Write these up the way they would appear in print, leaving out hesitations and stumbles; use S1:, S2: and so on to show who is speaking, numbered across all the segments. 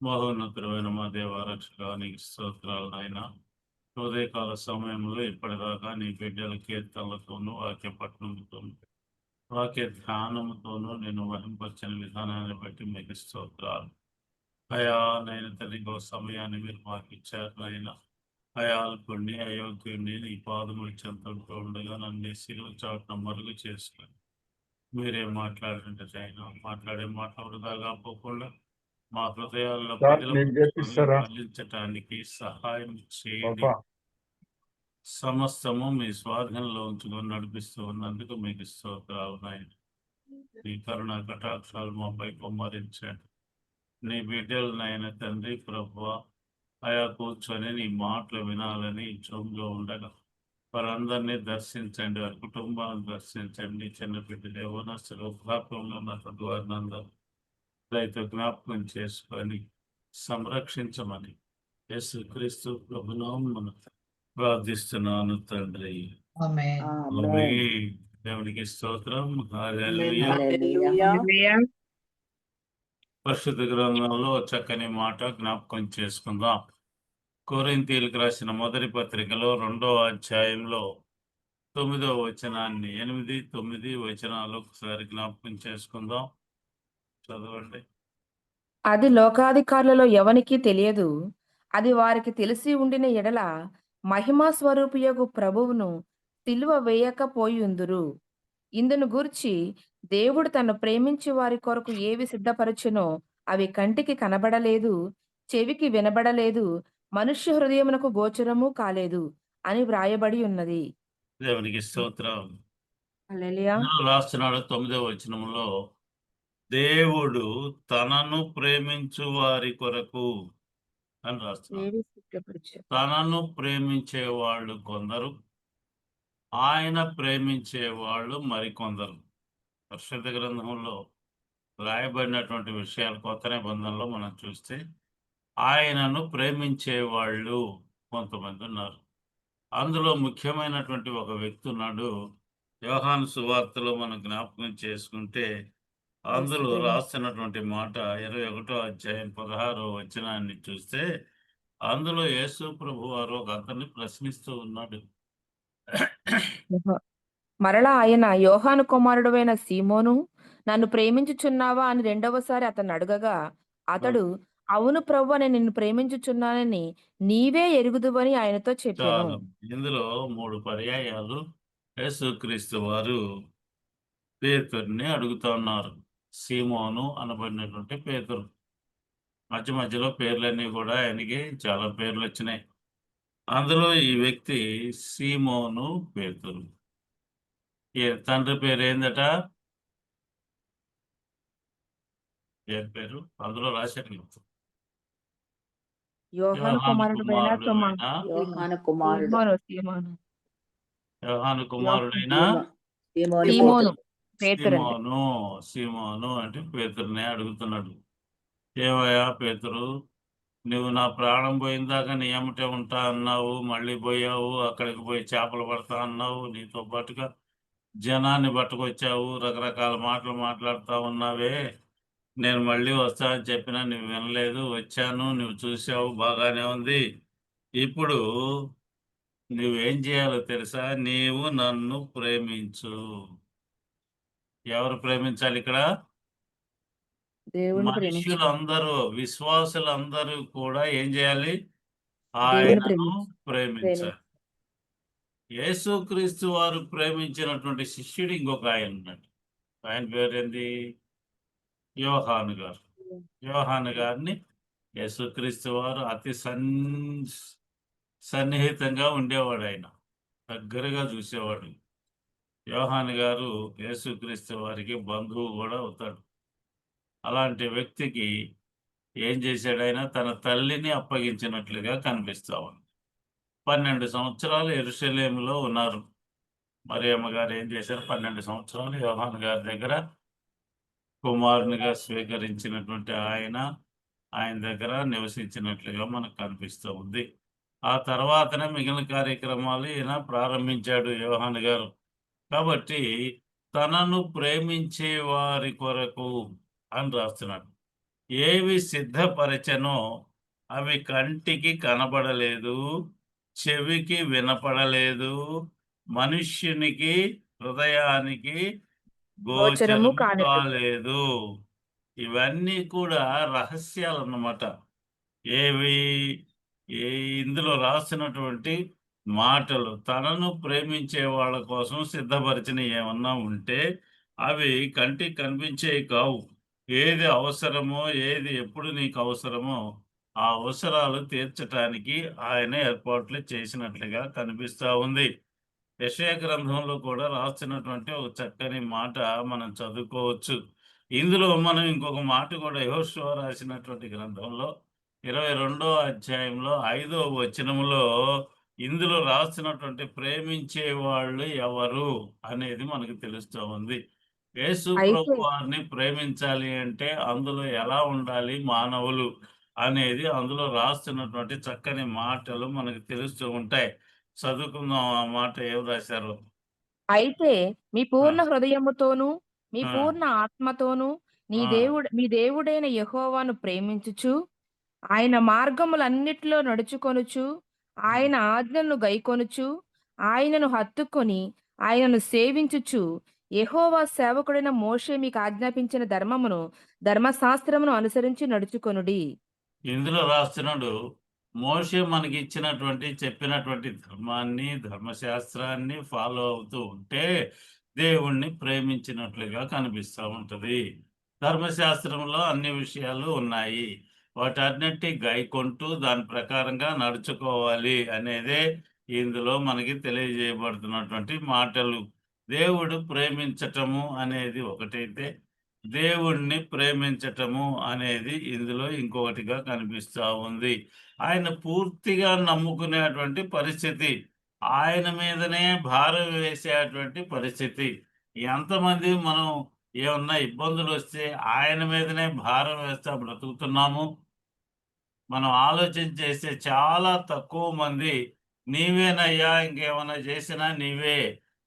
S1: మహోన్నతుడైన మా దేవ రక్షక నీకు స్తోత్రాలు నాయన. ఉదయకాల సమయంలో ఇప్పటిదాకా నీ బిడ్డల కీర్తనలతోనూ, వాక్య పఠనంతోనూ, వాక్య ధ్యానంతోనూ నేను వహింపరిచిన విధానాన్ని బట్టి మీకు స్తోత్రాలు. అయా నైనా తండ్రి, ఇంకో సమయాన్ని మీరు మాకు ఇచ్చారు నాయన. అయా అల్పుణ్ణి, అయోగ్యుణ్ణి నీ పాదముల చెంతతో ఉండగా నన్ను సిలువ చాటున మరుగు చేసుకొని మీరేం మాట్లాడంటే ఆయన మాట్లాడే మాట వృధాగా పోకుండా మా హృదయాల్లో
S2: సార్ మీకు
S1: పదిలపరుచుకొని
S2: చేపిస్తారా
S1: ఫలించటానికి సహాయం చేయండి.
S2: పాపా?
S1: సమస్తము మీ స్వాధీనంలో ఉంచుకొని నడిపిస్తూ ఉన్నందుకు మీకు స్తోత్రాలు నాయన. మీ కరుణ కటాక్షాలు మాపై కుమ్మరించండి. నీ బిడ్డలు నాయన తండ్రి ప్రభువా, అయా కూర్చొని నీ మాటలు వినాలని జోమ్లో ఉండగా వారందరినీ దర్శించండి, వారి కుటుంబాలను దర్శించండి. చిన్న బిడ్డలు యవ్వనస్తులు వృద్ధాప్యంలో ఉన్నటువంటి వారిని అందరూ దయతో జ్ఞాపకం చేసుకొని సంరక్షించమని యేసుక్రీస్తు ప్రభునామమున ప్రార్థిస్తున్నాను తండ్రి.
S3: ఆమేన్.
S1: ఆమేన్. దేవునికి స్తోత్రం. హల్లెలూయా.
S3: హల్లెలూయా.
S4: హల్లెలూయా.
S1: పరిశుద్ధ గ్రంథంలో చక్కని మాట జ్ఞాపకం చేసుకుందాం. కొరింథీయులకు రాసిన మొదటి పత్రికలో 2వ అధ్యాయంలో 9వ వచనాన్ని 8, 9 వచనాలు ఒకసారి జ్ఞాపకం చేసుకుందాం. చదవండి.
S4: అది లోకాధికారులలో ఎవనికీ తెలియదు. అది వారికి తెలిసి ఉండిన ఎడల మహిమా స్వరూపియగు ప్రభువును సిలువ వేయకపోయుందురు. ఇందును గూర్చి దేవుడు తన్ను ప్రేమించి వారి కొరకు ఏవి సిద్ధపరచెనో అవి కంటికి కనబడలేదు, చెవికి వినబడలేదు, మనుష్య హృదయమునకు గోచరము కాలేదు అని వ్రాయబడి ఉన్నది.
S1: దేవునికి స్తోత్రం.
S4: హల్లెలూయా.
S1: ఇందులో రాస్తున్నాడు 9వ వచనంలో, దేవుడు తనను ప్రేమించు వారి కొరకు అని రాస్తున్నాడు.
S4: ఏవి సిద్ధపరచెను.
S1: తనను ప్రేమించే వాళ్ళు కొందరు, ఆయన ప్రేమించే వాళ్ళు మరికొందరు. పరిశుద్ధ గ్రంథంలో రాయబడినటువంటి విషయాలు కొత్త నిబంధనలో మనం చూస్తే ఆయనను ప్రేమించే వాళ్ళు కొంతమంది ఉన్నారు. అందులో ముఖ్యమైనటువంటి ఒక వ్యక్తి ఉన్నాడు. యోహాను సువార్తలో మనం జ్ఞాపకం చేసుకుంటే అందులో రాస్తున్నటువంటి మాట 21వ అధ్యాయం 16వ వచనాన్ని చూస్తే అందులో యేసు ప్రభు వారు ఒక అతన్ని ప్రశ్నిస్తూ ఉన్నాడు.
S4: మరలా ఆయన, యోహాను కుమారుడవైన సీమోను, నన్ను ప్రేమించుచున్నావా అని రెండవసారి అతన్ని అడగగా అతడు, అవును ప్రభువా, నేను నిన్ను ప్రేమించుచున్నానని నీవే ఎరుగుదువని ఆయనతో చెప్పెను.
S1: చాలు. ఇందులో 3 పర్యాయాలు యేసుక్రీస్తు వారు పేతురుని అడుగుతా ఉన్నారు. సీమోను అనబడినటువంటి పేతురు. మధ్య మధ్యలో పేర్లన్నీ కూడా ఆయనకి చాలా పేర్లు వచ్చినాయి. అందులో ఈ వ్యక్తి సీమోను పేతురు. తండ్రి పేరు ఏందట? ఏం పేరు? అందులో రాశారు.
S4: యోహాను కుమారుడైన
S3: యోహాను కుమారుడు
S1: యోహాను కుమారుడైన
S4: సీమోను పేతురు అండి.
S1: సీమోను అంటే పేతురునే అడుగుతున్నాడు. ఏమయ్యా పేతురు, నువ్వు నా ప్రాణం పోయిందాకా నీ ఎమ్మటే ఉంటా అన్నావు, మళ్ళీ పోయావు, అక్కడికి పోయి చేపలు పడతా అన్నావు, నీతో పాటుగా జనాన్ని పట్టుకొచ్చావు, రకరకాల మాటలు మాట్లాడుతూ ఉన్నావే. నేను మళ్ళీ వస్తా అని చెప్పినా నువ్వు వినలేదు. వచ్చాను, నువ్వు చూసావు, బాగానే ఉంది. ఇప్పుడు నువ్వేం చేయాలో తెలుసా? నీవు నన్ను ప్రేమించు. ఎవరు ప్రేమించాలి ఇక్కడ?
S4: దేవుని ప్రేమించు.
S1: మనుషులందరూ, విశ్వాసులందరూ కూడా ఏం చేయాలి?
S4: దేవుని
S1: ఆయనను ప్రేమించాలి. యేసుక్రీస్తు వారు ప్రేమించినటువంటి శిష్యుడు ఇంకొక ఆయన ఉన్నాడు. ఆయన పేరేంది? యోహాను గారు. యోహాను గారిని యేసుక్రీస్తు వారు అతి సన్నిహితంగా ఉండేవాడు. ఆయన దగ్గరగా చూసేవాడు. యోహాను గారు యేసుక్రీస్తు వారికి బంధువు కూడా అవుతాడు. అలాంటి వ్యక్తికి ఏం చేశాడు? ఆయన తన తల్లిని అప్పగించినట్లుగా కనిపిస్తా ఉంది. 12 సంవత్సరాలు యెరూషలేములో ఉన్నారు. మరియమ్మ గారు ఏం చేశారు? 12 సంవత్సరాలు యోహాను గారి దగ్గర కుమారునిగా స్వీకరించినటువంటి ఆయన దగ్గర నివసించినట్లుగా మనకు కనిపిస్తూ ఉంది. ఆ తర్వాతనే మిగిలిన కార్యక్రమాలు ఈయన ప్రారంభించాడు యోహాను గారు. కాబట్టి తనను ప్రేమించే వారి కొరకు అని రాస్తున్నాడు. ఏవి సిద్ధపరచెనో అవి కంటికి కనబడలేదు, చెవికి వినపడలేదు, మనుష్యునికి హృదయానికి
S4: గోచరము
S1: గోచరము
S4: కాలేదు.
S1: కాలేదు. ఇవన్నీ కూడా రహస్యాలన్నమాట. ఏవి ఏ ఇందులో రాసినటువంటి మాటలు తనను ప్రేమించే వాళ్ళ కోసం సిద్ధపరిచిన ఏమన్నా ఉంటే అవి కంటికి కనిపించేవి కావు. ఏది అవసరమో, ఏది ఎప్పుడు నీకు అవసరమో ఆ అవసరాలు తీర్చటానికి ఆయన ఏర్పాట్లు చేసినట్లుగా కనిపిస్తా ఉంది. యెషయా గ్రంథంలో కూడా రాసినటువంటి ఒక చక్కని మాట మనం చదువుకోవచ్చు. ఇందులో మనం ఇంకొక మాట కూడా యెహోషువ రాసినటువంటి గ్రంథంలో 22వ అధ్యాయంలో 5వ వచనములో ఇందులో రాసినటువంటి ప్రేమించే వాళ్ళు ఎవరు అనేది మనకు తెలుస్తూ ఉంది. యేసు
S4: అయితే
S1: ప్రభు వారిని ప్రేమించాలి అంటే అందులో ఎలా ఉండాలి మానవులు అనేది అందులో రాస్తున్నటువంటి చక్కని మాటలు మనకు తెలుస్తూ ఉంటాయి. చదువుకుందాం ఆ మాట ఏం రాశారో.
S4: అయితే మీ
S1: ఆ!
S4: పూర్ణ హృదయముతోనూ, మీ
S1: ఆ!
S4: పూర్ణ ఆత్మతోనూ
S1: ఆ!
S4: మీ దేవుడైన యెహోవాను ప్రేమించుచు, ఆయన మార్గములన్నిటిలో నడుచుకొనుచు,
S1: హ్మ్.
S4: ఆయన ఆజ్ఞలను గైకొనుచు, ఆయనను హత్తుకొని, ఆయనను సేవించుచు, యెహోవా సేవకుడైన మోషే మీకు ఆజ్ఞాపించిన ధర్మశాస్త్రమును అనుసరించి నడుచుకొనుడి.
S1: ఇందులో రాస్తున్నాడు మోషే మనకిచ్చినటువంటి చెప్పినటువంటి ధర్మాన్ని, ధర్మశాస్త్రాన్ని ఫాలో అవుతూ ఉంటే దేవుణ్ణి ప్రేమించినట్లుగా కనిపిస్తా ఉంటది. ధర్మశాస్త్రంలో అన్ని విషయాలు ఉన్నాయి. వాటన్నిటి గైకొంటూ దాని ప్రకారంగా నడుచుకోవాలి అనేదే ఇందులో మనకి తెలియజేయబడుతున్నటువంటి మాటలు. దేవుడు ప్రేమించటము అనేది ఒకటైతే దేవుణ్ణి ప్రేమించటము అనేది ఇందులో ఇంకొకటిగా కనిపిస్తా ఉంది. ఆయన పూర్తిగా నమ్ముకునేటువంటి పరిస్థితి. ఆయన మీదనే భారం వేసేటువంటి పరిస్థితి. ఎంతమంది మనం ఏమన్నా ఇబ్బందులొస్తే ఆయన మీదనే భారం వేస్తా బ్రతుకుతున్నాము. మనం ఆలోచన చేస్తే చాలా తక్కువ మంది నీవేనయ్యా ఇంకేమన్నా చేసినా నీవే,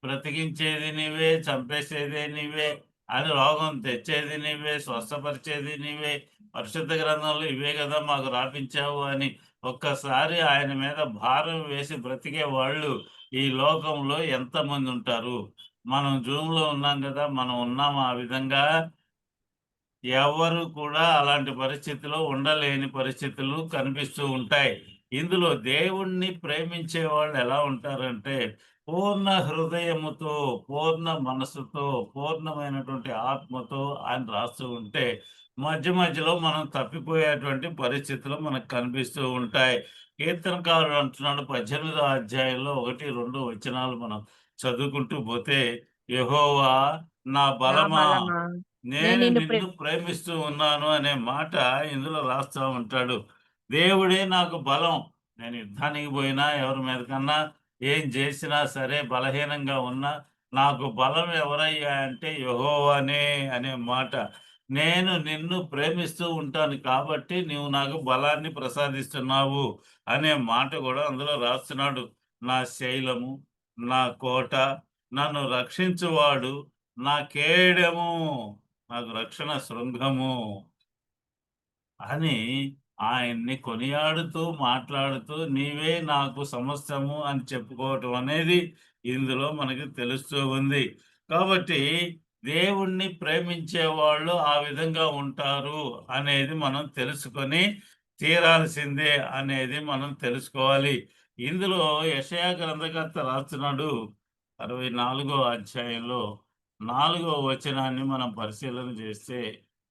S1: బ్రతికించేది నీవే, చంపేసేది నీవే, అని రోగం తెచ్చేది నీవే, స్వస్థపరిచేది నీవే, పరిశుద్ధ గ్రంథంలో ఇవే కదా మాకు రాపించావు అని ఒక్కసారి ఆయన మీద భారం వేసి బ్రతికే వాళ్ళు ఈ లోకంలో ఎంతమంది ఉంటారు? మనం జూమ్‌లో ఉన్నాం కదా! మనం ఉన్నాం ఆ విధంగా ఎవరు కూడా అలాంటి పరిస్థితిలో ఉండలేని పరిస్థితులు కనిపిస్తూ ఉంటాయి. ఇందులో దేవుణ్ణి ప్రేమించే వాళ్ళు ఎలా ఉంటారంటే, పూర్ణ హృదయముతో, పూర్ణ మనస్సుతో, పూర్ణమైనటువంటి ఆత్మతో అని రాస్తూ ఉంటే, మధ్య మధ్యలో మనం తప్పిపోయేటువంటి పరిస్థితులు మనకు కనిపిస్తూ ఉంటాయి. కీర్తనకారుడు అంటున్నాడు 18వ అధ్యాయంలో 1, 2 వచనాలు మనం చదువుకుంటూ పోతే, యెహోవా నా
S4: నా
S1: బలమా!
S4: బలమా, నేను
S1: నేను
S4: నిన్ను
S1: నిన్ను ప్రేమిస్తూ ఉన్నాను అనే మాట ఇందులో రాస్తా ఉంటాడు. దేవుడే నాకు బలం. నేను యుద్ధానికి పోయినా, ఎవరి మీదకన్నా ఏం చేసినా సరే బలహీనంగా ఉన్నా, నాకు బలం ఎవరయ్యా అంటే యెహోవానే అనే మాట. నేను నిన్ను ప్రేమిస్తూ ఉంటాను కాబట్టి నీవు నాకు బలాన్ని ప్రసాదిస్తున్నావు అనే మాట కూడా అందులో రాస్తున్నాడు. నా శైలము, నా కోట, నన్ను రక్షించువాడు, నా కేడెము. నాకు రక్షణ శృంగము అని ఆయన్ని కొనియాడుతూ, మాట్లాడుతూ నీవే నాకు సమస్తము అని చెప్పుకోవటం అనేది ఇందులో మనకి తెలుస్తూ ఉంది. కాబట్టి దేవుణ్ణి ప్రేమించేవాళ్ళు ఆ విధంగా ఉంటారు అనేది మనం తెలుసుకొని తీరాల్సిందే అనేది మనం తెలుసుకోవాలి. ఇందులో యెషయా గ్రంథకర్త రాస్తున్నాడు 64వ అధ్యాయంలో 4వ వచనాన్ని మనం పరిశీలన చేస్తే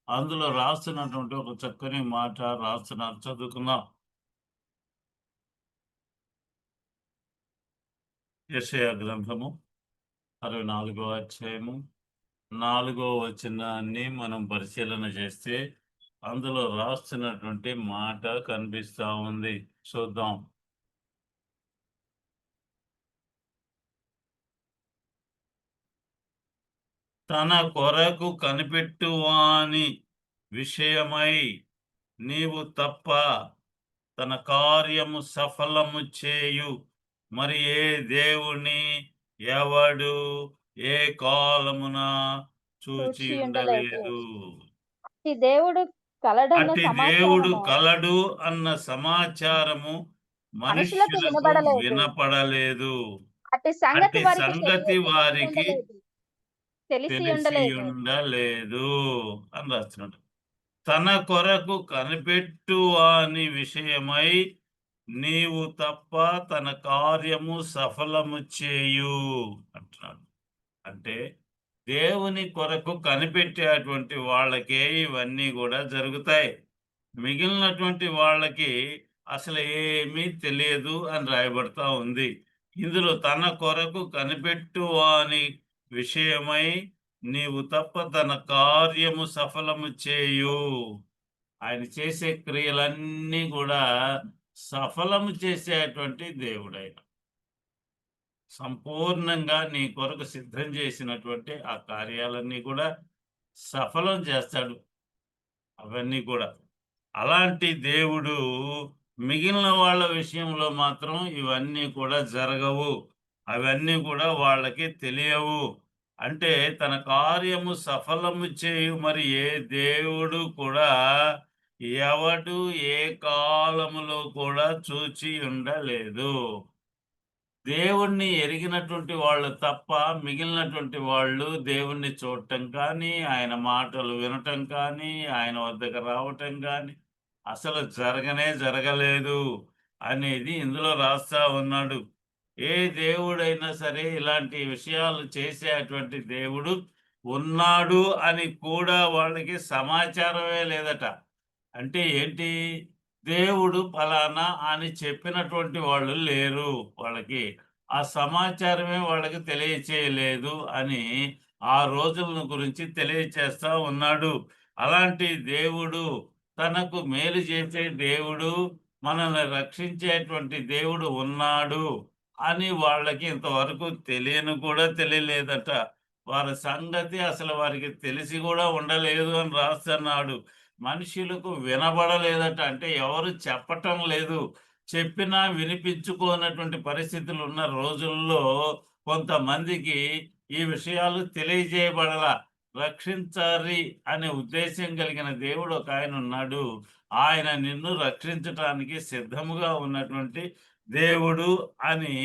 S1: అందులో రాస్తున్నటువంటి ఒక చక్కని మాట రాస్తున్నారు. చదువుకుందాం. యెషయా గ్రంథము 64వ అధ్యాయము 4వ వచనాన్ని మనం పరిశీలన చేస్తే అందులో రాస్తున్నటువంటి మాట కనిపిస్తా ఉంది. చూద్దాం. తన కొరకు కనిపెట్టువాని విషయమై నీవు తప్ప తన కార్యము సఫలము చేయు మరి ఏ దేవుని ఎవడు ఏ కాలమున చూచి
S2: చూచి ఉండలేదు.
S1: ఉండలేదు.
S2: ఈ దేవుడు కలడన్న
S1: అట్టి దేవుడు
S2: సమాచారము
S1: కలడు అన్న సమాచారము
S2: మనుషులకు
S1: మనుష్యులకు
S2: వినబడలేదు.
S1: వినపడలేదు.
S2: అట్టి సంగతి
S1: అట్టి
S2: వారికి
S1: సంగతి వారికి
S2: తెలిసి
S1: తెలిసి
S2: ఉండలేదు.
S1: ఉండలేదు అని రాస్తున్నాడు. తన కొరకు కనిపెట్టు వాని విషయమై నీవు తప్ప తన కార్యము సఫలము చేయు అంటున్నాడు. అంటే దేవుని కొరకు కనిపెట్టేటువంటి వాళ్ళకే ఇవన్నీ కూడా జరుగుతాయి. మిగిలినటువంటి వాళ్ళకి అసలు ఏమీ తెలియదు అని రాయబడతా ఉంది. ఇందులో తన కొరకు కనిపెట్టు వాని విషయమై నీవు తప్ప తన కార్యము సఫలము చేయు. ఆయన చేసే క్రియలన్నీ కూడా సఫలము చేసేటువంటి దేవుడైన సంపూర్ణంగా నీ కొరకు సిద్ధం చేసినటువంటి ఆ కార్యాలన్నీ కూడా సఫలం చేస్తాడు. అవన్నీ కూడా అలాంటి దేవుడు మిగిలిన వాళ్ళ విషయంలో మాత్రం ఇవన్నీ కూడా జరగవు. అవన్నీ కూడా వాళ్ళకి తెలియవు. అంటే తన కార్యము సఫలము చేయు మరి ఏ దేవుడు కూడా ఎవడు ఏ కాలములో కూడా చూచి ఉండలేదు. దేవుణ్ణి ఎరిగినటువంటి వాళ్ళు తప్ప మిగిలినటువంటి వాళ్ళు దేవుణ్ణి చూడటం కానీ, ఆయన మాటలు వినటం కానీ, ఆయన వద్దకు రావటం కానీ అసలు జరగలేదు అనేది ఇందులో రాస్తా ఉన్నాడు. ఏ దేవుడైనా సరే ఇలాంటి విషయాలు చేసేటువంటి దేవుడు ఉన్నాడు అని కూడా వాళ్ళకి సమాచారమే లేదట. అంటే ఏంటి? దేవుడు ఫలానా అని చెప్పినటువంటి వాళ్ళు లేరు వాళ్ళకి. ఆ సమాచారమే వాళ్ళకి తెలియచేయలేదు అని ఆ రోజులను గురించి తెలియచేస్తా ఉన్నాడు. అలాంటి దేవుడు, తనకు మేలు చేసే దేవుడు, మనల్ని రక్షించేటువంటి దేవుడు ఉన్నాడు అని వాళ్ళకి ఇంతవరకు తెలియలేదట. వారి సంగతి అసలు వారికి తెలిసి కూడా ఉండలేదు అని రాస్తున్నాడు. మనుషులకు వినబడలేదట. అంటే ఎవరు చెప్పటం లేదు. చెప్పినా వినిపించుకోనటువంటి పరిస్థితులు ఉన్న రోజుల్లో కొంతమందికి ఈ విషయాలు తెలియజేయబడలా. రక్షించాలి అనే ఉద్దేశం కలిగిన దేవుడు ఒక ఆయన ఉన్నాడు. ఆయన నిన్ను రక్షించటానికి సిద్ధముగా ఉన్నటువంటి దేవుడు అని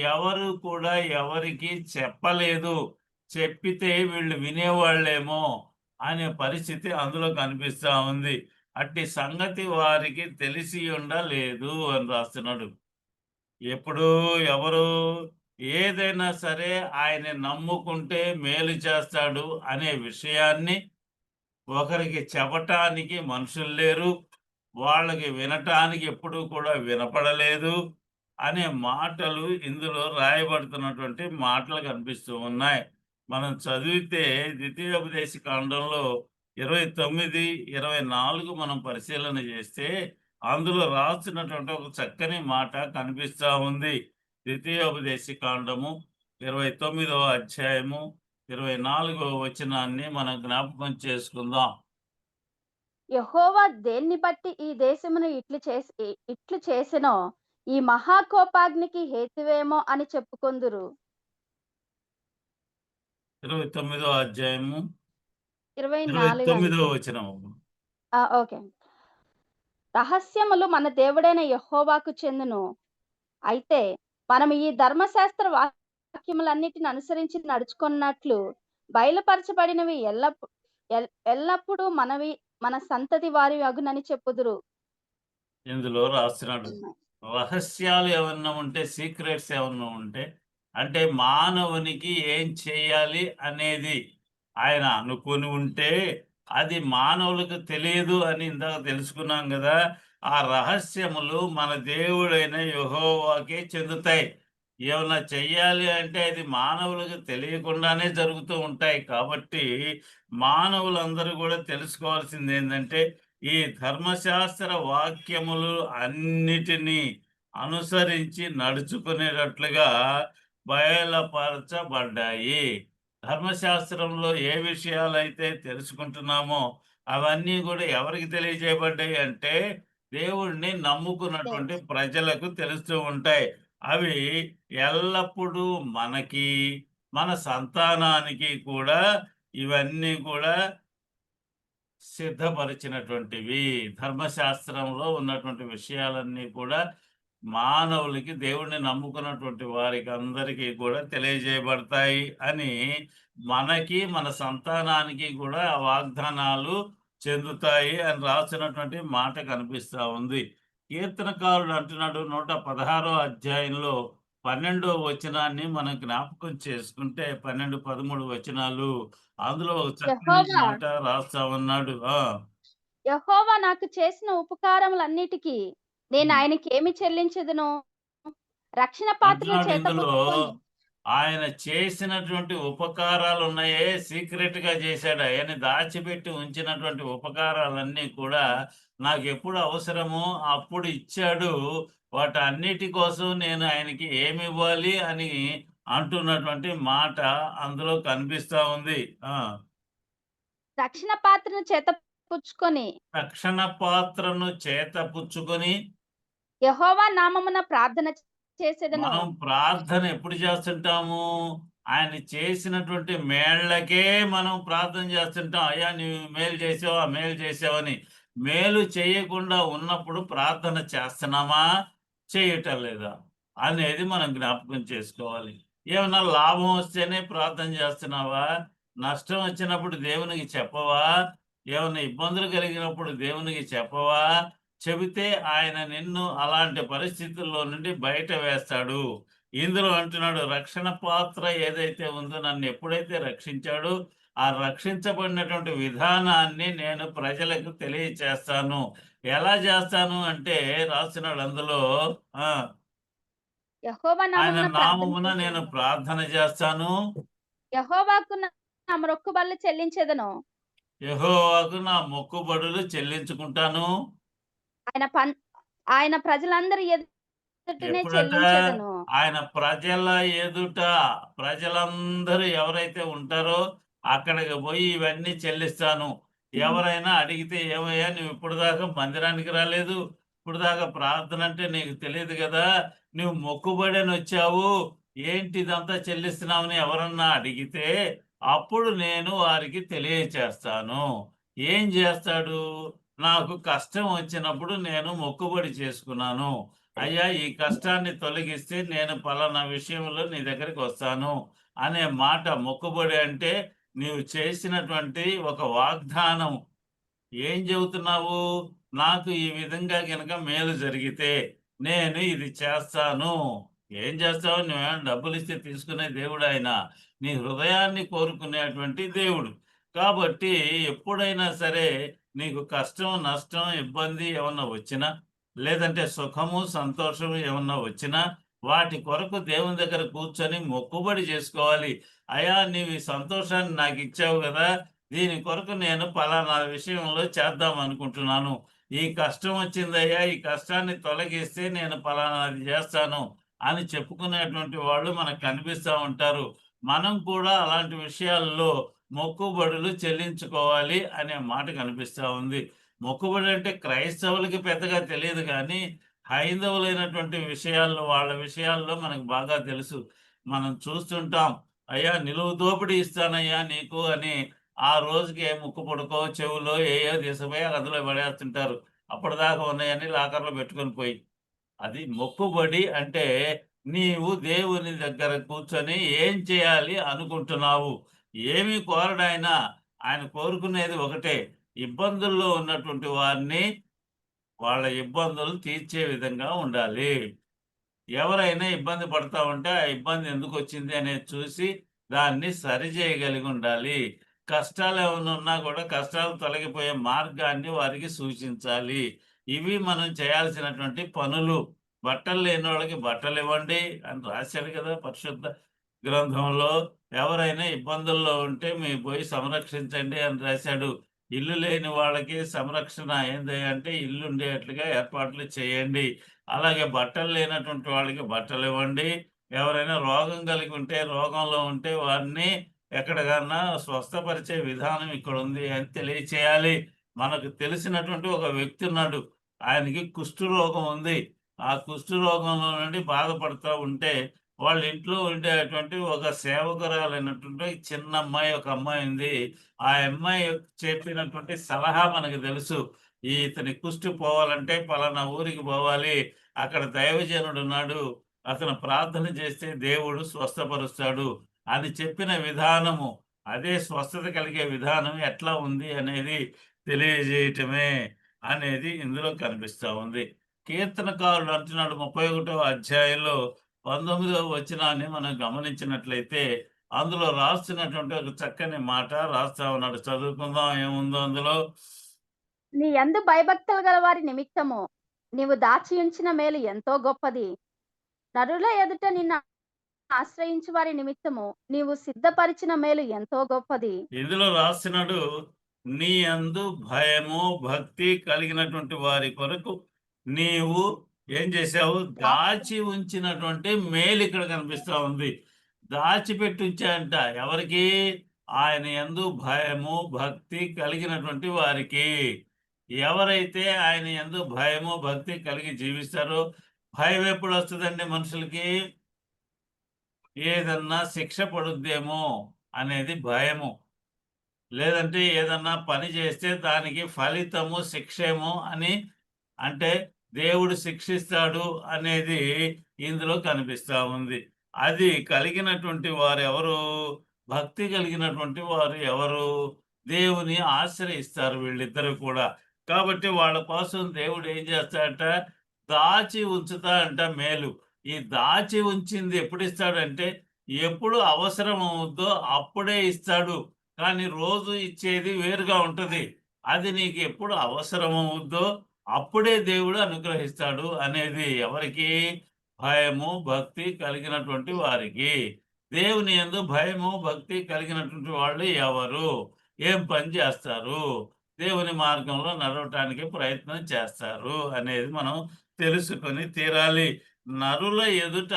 S1: ఎవరు కూడా ఎవరికి చెప్పలేదు. చెప్పితే వీళ్ళు వినేవాళ్ళేమో అనే పరిస్థితి అందులో కనిపిస్తా ఉంది. అట్టి సంగతి వారికి తెలిసి ఉండలేదు అని రాస్తున్నాడు. ఎప్పుడు ఎవరు ఏదైనా సరే ఆయన నమ్ముకుంటే మేలు చేస్తాడు అనే విషయాన్ని ఒకరికి చెప్పటానికి మనుషులు లేరు. వాళ్ళకి వినటానికి ఎప్పుడూ కూడా వినపడలేదు అనే మాటలు ఇందులో రాయబడుతున్నటువంటి మాటలు కనిపిస్తూ ఉన్నాయి. మనం చదివితే ద్వితీయోపదేశ కాండంలో 29, 24 మనం పరిశీలన చేస్తే అందులో రాసినటువంటి ఒక చక్కని మాట కనిపిస్తూ ఉంది. ద్వితీయోపదేశ కాండము 29వ అధ్యాయము 24వ వచనాన్ని మనం జ్ఞాపకం చేసుకుందాం.
S2: యెహోవా దేన్ని బట్టి ఈ దేశమును ఇట్లు చేసెనో ఈ మహాకోపాగ్నికి హేతువేమో అని చెప్పుకొందురు.
S1: 29వ అధ్యాయము
S2: 24
S1: 29వ వచనము.
S2: ఓకే. రహస్యములు మన దేవుడైన యెహోవాకు చెందును. అయితే మనం ఈ ధర్మశాస్త్ర వాక్యములన్నిటిని అనుసరించి నడుచుకున్నట్లు బయలుపరచబడినవి ఎల్లప్పుడూ మన సంతతి వారి అగునని చెప్పుదురు.
S1: ఇందులో రాస్తున్నాడు రహస్యాలు ఏమన్నా ఉంటే, సీక్రెట్స్ ఏమన్నా ఉంటే, అంటే మానవునికి ఏం చేయాలి అనేది ఆయన అనుకుని ఉంటే అది మానవులకు తెలియదు అని ఇందాక తెలుసుకున్నాం కదా. ఆ రహస్యములు మన దేవుడైన యెహోవాకే చెందుతాయి. ఏమన్నా చెయ్యాలి అంటే అది మానవులకు తెలియకుండానే జరుగుతూ ఉంటాయి. కాబట్టి మానవులందరూ కూడా తెలుసుకోవాల్సింది ఏంటంటే ఈ ధర్మశాస్త్ర వాక్యములు అన్నిటినీ అనుసరించి నడుచుకునేటట్లుగా బయలుపరచబడ్డాయి. ధర్మశాస్త్రంలో ఏ విషయాలైతే తెలుసుకుంటున్నామో అవన్నీ కూడా ఎవరికి తెలియజేయబడ్డాయి అంటే దేవుణ్ణి నమ్ముకున్నటువంటి ప్రజలకు తెలుస్తూ ఉంటాయి. అవి ఎల్లప్పుడూ మనకి, మన సంతానానికి కూడా ఇవన్నీ కూడా సిద్ధపరిచినటువంటివి. ధర్మశాస్త్రంలో ఉన్నటువంటి విషయాలన్నీ కూడా మానవులకి, దేవుణ్ణి నమ్ముకున్నటువంటి వారికి అందరికీ కూడా తెలియజేయబడతాయి అని మనకి, మన సంతానానికి కూడా ఆ వాగ్దానాలు చెందుతాయి అని రాసినటువంటి మాట కనిపిస్తా ఉంది. కీర్తనకారుడు అంటున్నాడు 116వ అధ్యాయంలో 12వ వచనాన్ని మనం జ్ఞాపకం చేసుకుంటే 12, 13 వచనాలు అందులో ఒక చక్కని
S2: యెహోవా
S1: మాట రాస్తా ఉన్నాడు.
S2: యెహోవా నాకు చేసిన ఉపకారములన్నిటికీ నేను ఆయనకి ఏమి చెల్లించెదను? రక్షణ పాత్రను
S1: అంటున్నాడు ఇందులో
S2: చేతబుచ్చుకొని
S1: ఆయన చేసినటువంటి ఉపకారాలు ఉన్నాయే, సీక్రెట్ గా చేశాడు. ఆయన దాచిపెట్టి ఉంచినటువంటి ఉపకారాలన్నీ కూడా నాకు ఎప్పుడు అవసరమో అప్పుడు ఇచ్చాడు. వాటన్నిటి కోసం నేను ఆయనకి ఏమి ఇవ్వాలి అని అంటున్నటువంటి మాట అందులో కనిపిస్తా ఉంది.
S2: రక్షణ పాత్రను చేతపుచ్చుకొని
S1: రక్షణ పాత్రను చేతపుచ్చుకొని
S2: యెహోవా నామమున ప్రార్థన చేసేదను.
S1: మనం ప్రార్థన ఎప్పుడు చేస్తుంటాము? ఆయన చేసినటువంటి మేళ్ళకే మనం ప్రార్థన చేస్తుంటాం. అయ్యా నీవు మేలు చేసావా, మేలు చేసావని. మేలు చేయకుండా ఉన్నప్పుడు ప్రార్థన చేస్తున్నామా, చేయటం లేదా అనేది మనం జ్ఞాపకం చేసుకోవాలి. ఏమన్నా లాభం వస్తేనే ప్రార్థన చేస్తున్నావా? నష్టం వచ్చినప్పుడు దేవునికి చెప్పవా? ఏమన్నా ఇబ్బందులు కలిగినప్పుడు దేవునికి చెప్పవా? చెబితే ఆయన నిన్ను అలాంటి పరిస్థితుల్లో నుండి బయట వేస్తాడు. ఇందులో అంటున్నాడు, రక్షణ పాత్ర ఏదైతే ఉందో నన్ను ఎప్పుడైతే రక్షించాడో ఆ రక్షించబడినటువంటి విధానాన్ని నేను ప్రజలకు తెలియచేస్తాను. ఎలా చేస్తాను అంటే రాస్తున్నాడు అందులో
S2: యెహోవా
S1: ఆయన
S2: నామమున ప్రార్థన
S1: నామమున నేను
S2: చేసేదను.
S1: ప్రార్థన చేస్తాను,
S2: యెహోవాకు నా మొక్కుబడులు చెల్లించెదను.
S1: యెహోవాకు నా మొక్కుబడులు చెల్లించుకుంటాను.
S2: ఆయన ప్రజలందరి ఎదుటనే
S1: ఎప్పుడట?
S2: చెల్లించెదను.
S1: ఆయన ప్రజల ఎదుట, ప్రజలందరూ ఎవరైతే ఉంటారో అక్కడికి పోయి ఇవన్నీ చెల్లిస్తాను. ఎవరైనా అడిగితే ఏమయ్యా నువ్వు ఇప్పుడు దాకా మందిరానికి రాలేదు, ఇప్పుడు దాకా ప్రార్థన అంటే నీకు తెలియదు కదా, నువ్వు మొక్కుబడి అని వచ్చావు, ఏంటి ఇదంతా చెల్లిస్తున్నావని ఎవరన్నా అడిగితే అప్పుడు నేను వారికి తెలియచేస్తాను. ఏం చేస్తాడు? నాకు కష్టం వచ్చినప్పుడు నేను మొక్కుబడి చేసుకున్నాను. అయ్యా ఈ కష్టాన్ని తొలగిస్తే నేను పలానా విషయంలో నీ దగ్గరికి వస్తాను అనే మాట. మొక్కుబడి అంటే నీవు చేసినటువంటి ఒక వాగ్దానం. ఏం చెబుతున్నావు? నాకు ఈ విధంగా గనక మేలు జరిగితే నేను ఇది చేస్తాను. ఏం చేస్తావు? నువ్వేమైనా డబ్బులు ఇస్తే తీసుకునే దేవుడు ఆయన. నీ హృదయాన్ని కోరుకునేటువంటి దేవుడు. కాబట్టి ఎప్పుడైనా సరే నీకు కష్టం, నష్టం, ఇబ్బంది ఏమన్నా వచ్చినా, లేదంటే సుఖము, సంతోషము ఏమన్నా వచ్చినా వాటి కొరకు దేవుని దగ్గర కూర్చొని మొక్కుబడి చేసుకోవాలి. అయ్యా నీవు ఈ సంతోషాన్ని నాకు ఇచ్చావు కదా, దీని కొరకు నేను పలానా విషయంలో చేద్దాం అనుకుంటున్నాను. ఈ కష్టం వచ్చిందయ్యా, ఈ కష్టాన్ని తొలగిస్తే నేను పలానాది చేస్తాను అని చెప్పుకునేటువంటి వాళ్ళు మనకు కనిపిస్తా ఉంటారు. మనం కూడా అలాంటి విషయాల్లో మొక్కుబడులు చెల్లించుకోవాలి అనే మాట కనిపిస్తా ఉంది. మొక్కుబడి అంటే క్రైస్తవులకి పెద్దగా తెలియదు కానీ హైందవులైనటువంటి విషయాల్లో, వాళ్ళ విషయాల్లో మనకు బాగా తెలుసు. మనం చూస్తుంటాం. అయ్యా నిలువు దోపిడీ ఇస్తానయ్యా నీకు అని ఆ రోజుకి ఏ ముక్కు పుడకో చెవులో ఏయో తీసుకుపోయి అందులో పడేస్తుంటారు. అప్పటిదాకా ఉన్నాయని లాకర్లో పెట్టుకొని పోయి. అది మొక్కుబడి అంటే నీవు దేవుని దగ్గర కూర్చొని ఏం చేయాలి అనుకుంటున్నావు? ఏమి కోరడాయన? ఆయన కోరుకునేది ఒకటే, ఇబ్బందుల్లో ఉన్నటువంటి వారిని వాళ్ళ ఇబ్బందులు తీర్చే విధంగా ఉండాలి. ఎవరైనా ఇబ్బంది పడతా ఉంటే ఆ ఇబ్బంది ఎందుకొచ్చింది అనేది చూసి దాన్ని సరిచేయగలిగి ఉండాలి. కష్టాలు ఏమన్నా ఉన్నా కూడా కష్టాలు తొలగిపోయే మార్గాన్ని వారికి సూచించాలి. ఇవి మనం చేయాల్సినటువంటి పనులు. బట్టలు లేనోళ్ళకి బట్టలివ్వండి అని రాశాడు కదా పరిశుద్ధ గ్రంథంలో. ఎవరైనా ఇబ్బందుల్లో ఉంటే మీరు పోయి సంరక్షించండి అని రాశాడు. ఇల్లు లేని వాళ్ళకి సంరక్షణ ఏంది అంటే ఇల్లు ఉండేట్లుగా ఏర్పాట్లు చేయండి. అలాగే బట్టలు లేనటువంటి వాళ్ళకి బట్టలు ఇవ్వండి. ఎవరైనా రోగం కలిగి ఉంటే, రోగంలో ఉంటే వారిని ఎక్కడికన్నా స్వస్థపరిచే విధానం ఇక్కడ ఉంది అని తెలియచేయాలి. మనకు తెలిసినటువంటి ఒక వ్యక్తి ఉన్నాడు. ఆయనకి కుష్ఠరోగం ఉంది. ఆ కుష్ఠరోగంలో నుండి బాధపడుతూ ఉంటే వాళ్ళ ఇంట్లో ఉండేటువంటి ఒక సేవకురాలైనటువంటి చిన్న అమ్మాయి, ఒక అమ్మాయి ఉంది. ఆ అమ్మాయి చెప్పినటువంటి సలహా మనకు తెలుసు. ఇతని కుష్టు పోవాలంటే పలానా ఊరికి పోవాలి. అక్కడ దైవజనుడున్నాడు. అతను ప్రార్థన చేస్తే దేవుడు స్వస్థపరుస్తాడు అని చెప్పిన విధానము, అదే స్వస్థత కలిగే విధానం ఎట్లా ఉంది అనేది తెలియజేయటమే అనేది ఇందులో కనిపిస్తా ఉంది. కీర్తనకారుడు అంటున్నాడు 31వ అధ్యాయంలో 19వ వచనాన్ని మనం గమనించినట్లయితే అందులో రాస్తున్నటువంటి ఒక చక్కని మాట రాస్తా ఉన్నాడు. చదువుకుందాం ఏముందో అందులో.
S2: నీ యందు భయభక్తులు గల వారి నిమిత్తము నీవు దాచి ఉంచిన మేలు ఎంతో గొప్పది. నరుల ఎదుట నిన్ను ఆశ్రయించు వారి నిమిత్తము నీవు సిద్ధపరిచిన మేలు ఎంతో గొప్పది.
S1: ఇందులో రాస్తున్నాడు, నీ యందు భయము భక్తి కలిగినటువంటి వారి కొరకు నీవు ఏం చేశావు? దాచి ఉంచినటువంటి మేలు ఇక్కడ కనిపిస్తా ఉంది. దాచిపెట్టి ఉంచాయంట ఎవరికి? ఆయన యందు భయము భక్తి కలిగినటువంటి వారికి. ఎవరైతే ఆయన యందు భయము భక్తి కలిగి జీవిస్తారో, భయం ఎప్పుడు వస్తుందండి మనుషులకి? ఏదన్నా శిక్ష పడుద్దేమో అనేది భయము. లేదంటే ఏదన్నా పని చేస్తే దానికి ఫలితము శిక్షేమో అని, అంటే దేవుడు శిక్షిస్తాడు అనేది ఇందులో కనిపిస్తా ఉంది. అది కలిగినటువంటి వారు ఎవరు? భక్తి కలిగినటువంటి వారు ఎవరు? దేవుని ఆశ్రయిస్తారు వీళ్ళిద్దరు కూడా. కాబట్టి వాళ్ళ కోసం దేవుడు ఏం చేస్తాడట? దాచి ఉంచుతా అంట మేలు. ఈ దాచి ఉంచింది ఎప్పుడు ఇస్తాడంటే ఎప్పుడు అవసరం అవుద్దో అప్పుడే ఇస్తాడు. కానీ రోజు ఇచ్చేది వేరుగా ఉంటది. అది నీకు ఎప్పుడు అవసరం అవుద్దో అప్పుడే దేవుడు అనుగ్రహిస్తాడు అనేది ఎవరికి? భయము భక్తి కలిగినటువంటి వారికి. దేవుని యందు భయము భక్తి కలిగినటువంటి వాళ్ళు ఎవరు? ఏం పని చేస్తారు? దేవుని మార్గంలో నడవటానికి ప్రయత్నం చేస్తారు అనేది మనం తెలుసుకొని తీరాలి. నరుల ఎదుట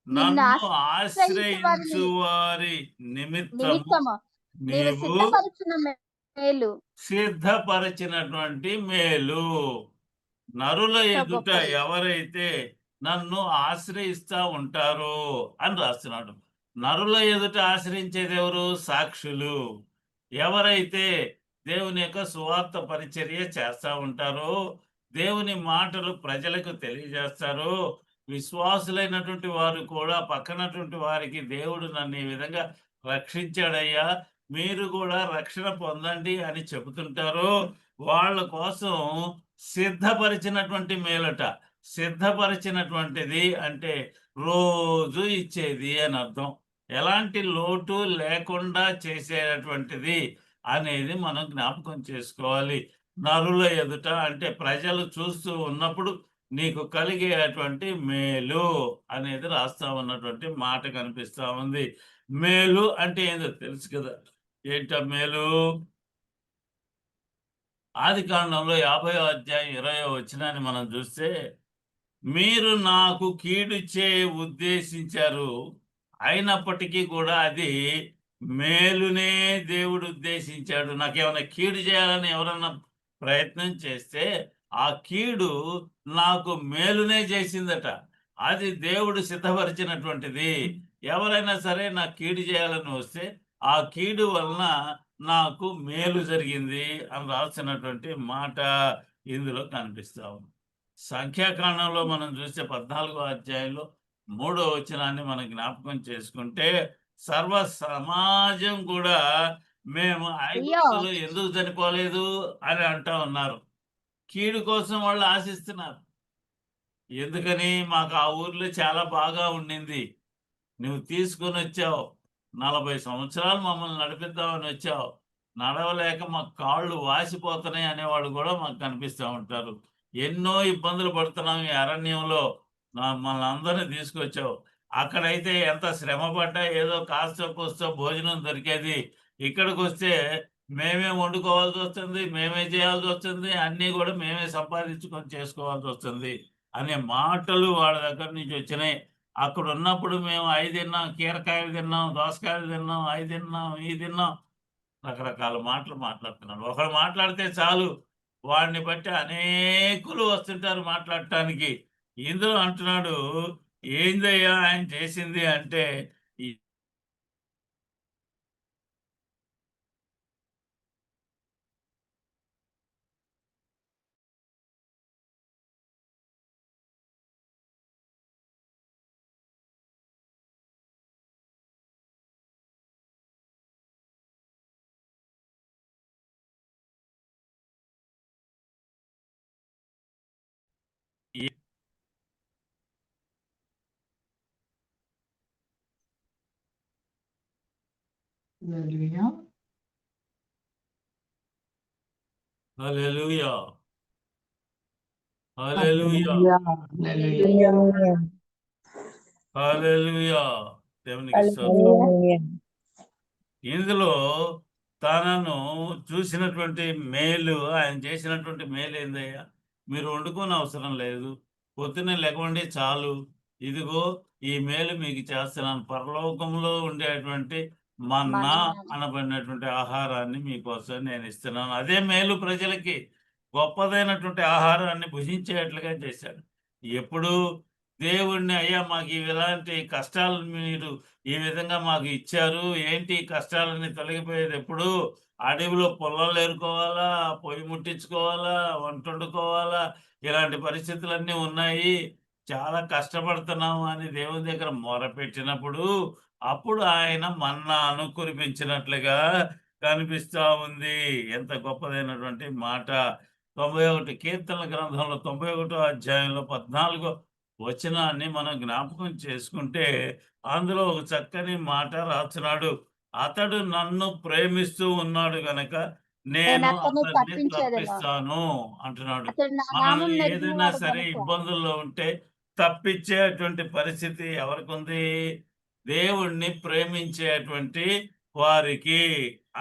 S2: నిన్ను
S1: నన్ను
S2: ఆశ్రయించు
S1: ఆశ్రయించు వారి నిమిత్తము
S2: నిమిత్తము నీవు
S1: నీవు
S2: సిద్ధపరిచిన మేలు
S1: సిద్ధపరచినటువంటి మేలు. నరుల
S2: ఎంతో
S1: ఎదుట
S2: గొప్పది.
S1: ఎవరైతే నన్ను ఆశ్రయిస్తా ఉంటారో అని రాస్తున్నాడు. నరుల ఎదుట ఆశ్రయించేది ఎవరు? సాక్షులు. ఎవరైతే దేవుని యొక్క సువార్త పరిచర్య చేస్తా ఉంటారో, దేవుని మాటలు ప్రజలకు తెలియజేస్తారో, విశ్వాసులైనటువంటి వారు కూడా పక్కనటువంటి వారికి దేవుడు నన్ను ఈ విధంగా రక్షించాడయ్యా, మీరు కూడా రక్షణ పొందండి అని చెబుతుంటారో, వాళ్ళ కోసం సిద్ధపరిచినటువంటి మేలట. సిద్ధపరిచినటువంటిది అంటే రోజు ఇచ్చేది అని అర్థం. ఎలాంటి లోటు లేకుండా చేసేటటువంటిది అనేది మనం జ్ఞాపకం చేసుకోవాలి. నరుల ఎదుట అంటే ప్రజలు చూస్తూ ఉన్నప్పుడు నీకు కలిగేటువంటి మేలు అనేది రాస్తా ఉన్నటువంటి మాట కనిపిస్తా ఉంది. మేలు అంటే ఏందో తెలుసు కదా. ఏంటా మేలు? ఆదికాండంలో 50వ అధ్యాయం 20వ వచనాన్ని మనం చూస్తే, మీరు నాకు కీడు చేయ ఉద్దేశించారు, అయినప్పటికీ కూడా అది మేలునే దేవుడు ఉద్దేశించాడు. నాకేమైనా కీడు చేయాలని ఎవరన్నా ప్రయత్నం చేస్తే ఆ కీడు నాకు మేలునే చేసిందట. అది దేవుడు సిద్ధపరిచినటువంటిది. ఎవరైనా సరే నాకు కీడు చేయాలని వస్తే ఆ కీడు వలన నాకు మేలు జరిగింది అని రాసినటువంటి మాట ఇందులో కనిపిస్తా ఉంది. సంఖ్యాకాండంలో మనం చూస్తే 14వ అధ్యాయంలో 3వ వచనాన్ని మనం జ్ఞాపకం చేసుకుంటే, సర్వ సమాజం కూడా మేము ఐగుప్తులో ఎందుకు చనిపోలేదు అని అంటా ఉన్నారు. కీడు కోసం వాళ్ళు ఆశిస్తున్నారు. ఎందుకని? మాకు ఆ ఊర్లో చాలా బాగా ఉండింది, నువ్వు తీసుకొని వచ్చావు, 40 సంవత్సరాలు మమ్మల్ని నడిపిద్దామని వచ్చావు, నడవలేక మా కాళ్ళు వాసిపోతున్నాయి అనేవాళ్ళు కూడా మాకు కనిపిస్తూ ఉంటారు. ఎన్నో ఇబ్బందులు పడుతున్నాం ఈ అరణ్యంలో, మమ్మల్ని అందరినీ తీసుకొచ్చావు. అక్కడైతే ఎంత శ్రమ పడ్డా ఏదో కాస్త కూస్తో భోజనం దొరికేది. ఇక్కడికి వస్తే మేమే వండుకోవాల్సి వస్తుంది, మేమే చేయాల్సి వస్తుంది, అన్నీ కూడా మేమే సంపాదించుకొని చేసుకోవాల్సి వస్తుంది అనే మాటలు వాళ్ళ దగ్గర నుంచి వచ్చినాయి. అక్కడ ఉన్నప్పుడు మేము అవి తిన్నాం, కీరకాయలు తిన్నాం, దోసకాయలు తిన్నాం, అవి తిన్నాం, ఇవి తిన్నాం, రకరకాల మాటలు మాట్లాడుతున్నాడు. ఒకడు మాట్లాడితే చాలు వాడిని బట్టి అనేకులు వస్తుంటారు మాట్లాడటానికి. ఇందులో అంటున్నాడు, ఏందయ్యా ఆయన చేసింది అంటే ఈ- ఈ-
S3: హల్లెలూయా.
S1: హల్లెలూయా, హల్లెలూయా,
S3: హల్లెలూయా.
S1: హల్లెలూయా. దేవునికి స్తోత్రం. ఇందులో తనను చూసినటువంటి మేలు, ఆయన చేసినటువంటి మేలు ఏందయ్యా? మీరు వండుకోని అవసరం లేదు, పొద్దున్నే లెగవండి చాలు, ఇదిగో ఈ మేలు మీకు చేస్తున్నాను, పరలోకంలో ఉండేటువంటి మన్నా
S2: మన్నా.
S1: అనబడినటువంటి ఆహారాన్ని మీకోసం నేను ఇస్తున్నాను. అదే మేలు ప్రజలకి, గొప్పదైనటువంటి ఆహారాన్ని భుజించేట్లుగా చేశాడు. ఎప్పుడు దేవుణ్ణి, అయ్యా మాకు ఇలాంటి కష్టాలు మీరు ఈ విధంగా మాకు ఇచ్చారు, ఏంటి ఈ కష్టాలన్నీ తొలగిపోయేది ఎప్పుడు? అడవిలో పుల్లలు ఏరుకోవాలా, పొయ్యి ముట్టించుకోవాలా, వంట వండుకోవాలా, ఇలాంటి పరిస్థితులన్నీ ఉన్నాయి, చాలా కష్టపడుతున్నాము అని దేవుని దగ్గర మొరపెట్టినప్పుడు అప్పుడు ఆయన మన్నాను కురిపించినట్లుగా కనిపిస్తా ఉంది. ఎంత గొప్పదైనటువంటి మాట! 91 కీర్తనల గ్రంథంలో 91 అధ్యాయంలో 14 వచనాన్ని మనం జ్ఞాపకం చేసుకుంటే అందులో ఒక చక్కని మాట రాస్తున్నాడు. అతడు నన్ను ప్రేమిస్తూ ఉన్నాడు గనక
S2: నేను
S1: నేను
S2: అతన్ని
S1: అతన్ని
S2: తప్పించేదను.
S1: తప్పిస్తాను అంటున్నాడు.
S2: అతడు నా నామం
S1: మనల్ని ఏదైనా
S2: నెరిగినవాడు
S1: సరే
S2: గనుక.
S1: ఇబ్బందుల్లో ఉంటే తప్పించేటువంటి పరిస్థితి ఎవరికుంది? దేవుణ్ణి ప్రేమించేటువంటి వారికి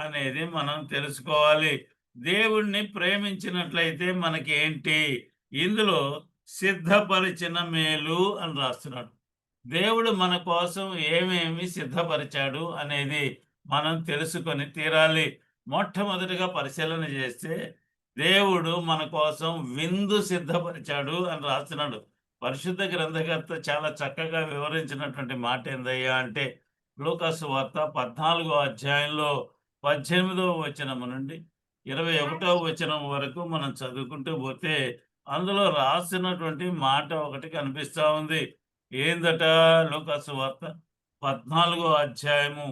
S1: అనేది మనం తెలుసుకోవాలి. దేవుణ్ణి ప్రేమించినట్లయితే మనకి ఏంటి? ఇందులో సిద్ధపరిచిన మేలు అని రాస్తున్నాడు. దేవుడు మన కోసం ఏమేమి సిద్ధపరిచాడు అనేది మనం తెలుసుకొని తీరాలి. మొట్టమొదటిగా పరిశీలన చేస్తే దేవుడు మన కోసం విందు సిద్ధపరిచాడు అని రాస్తున్నాడు. పరిశుద్ధ గ్రంథకర్త చాలా చక్కగా వివరించినటువంటి మాట ఏందయ్యా అంటే, లూకాసు వార్త 14వ అధ్యాయంలో 18వ వచనము నుండి 21వ వచనం వరకు మనం చదువుకుంటూ పోతే అందులో రాసినటువంటి మాట ఒకటి కనిపిస్తా ఉంది. ఏందట? లూకాసు వార్త 14వ అధ్యాయము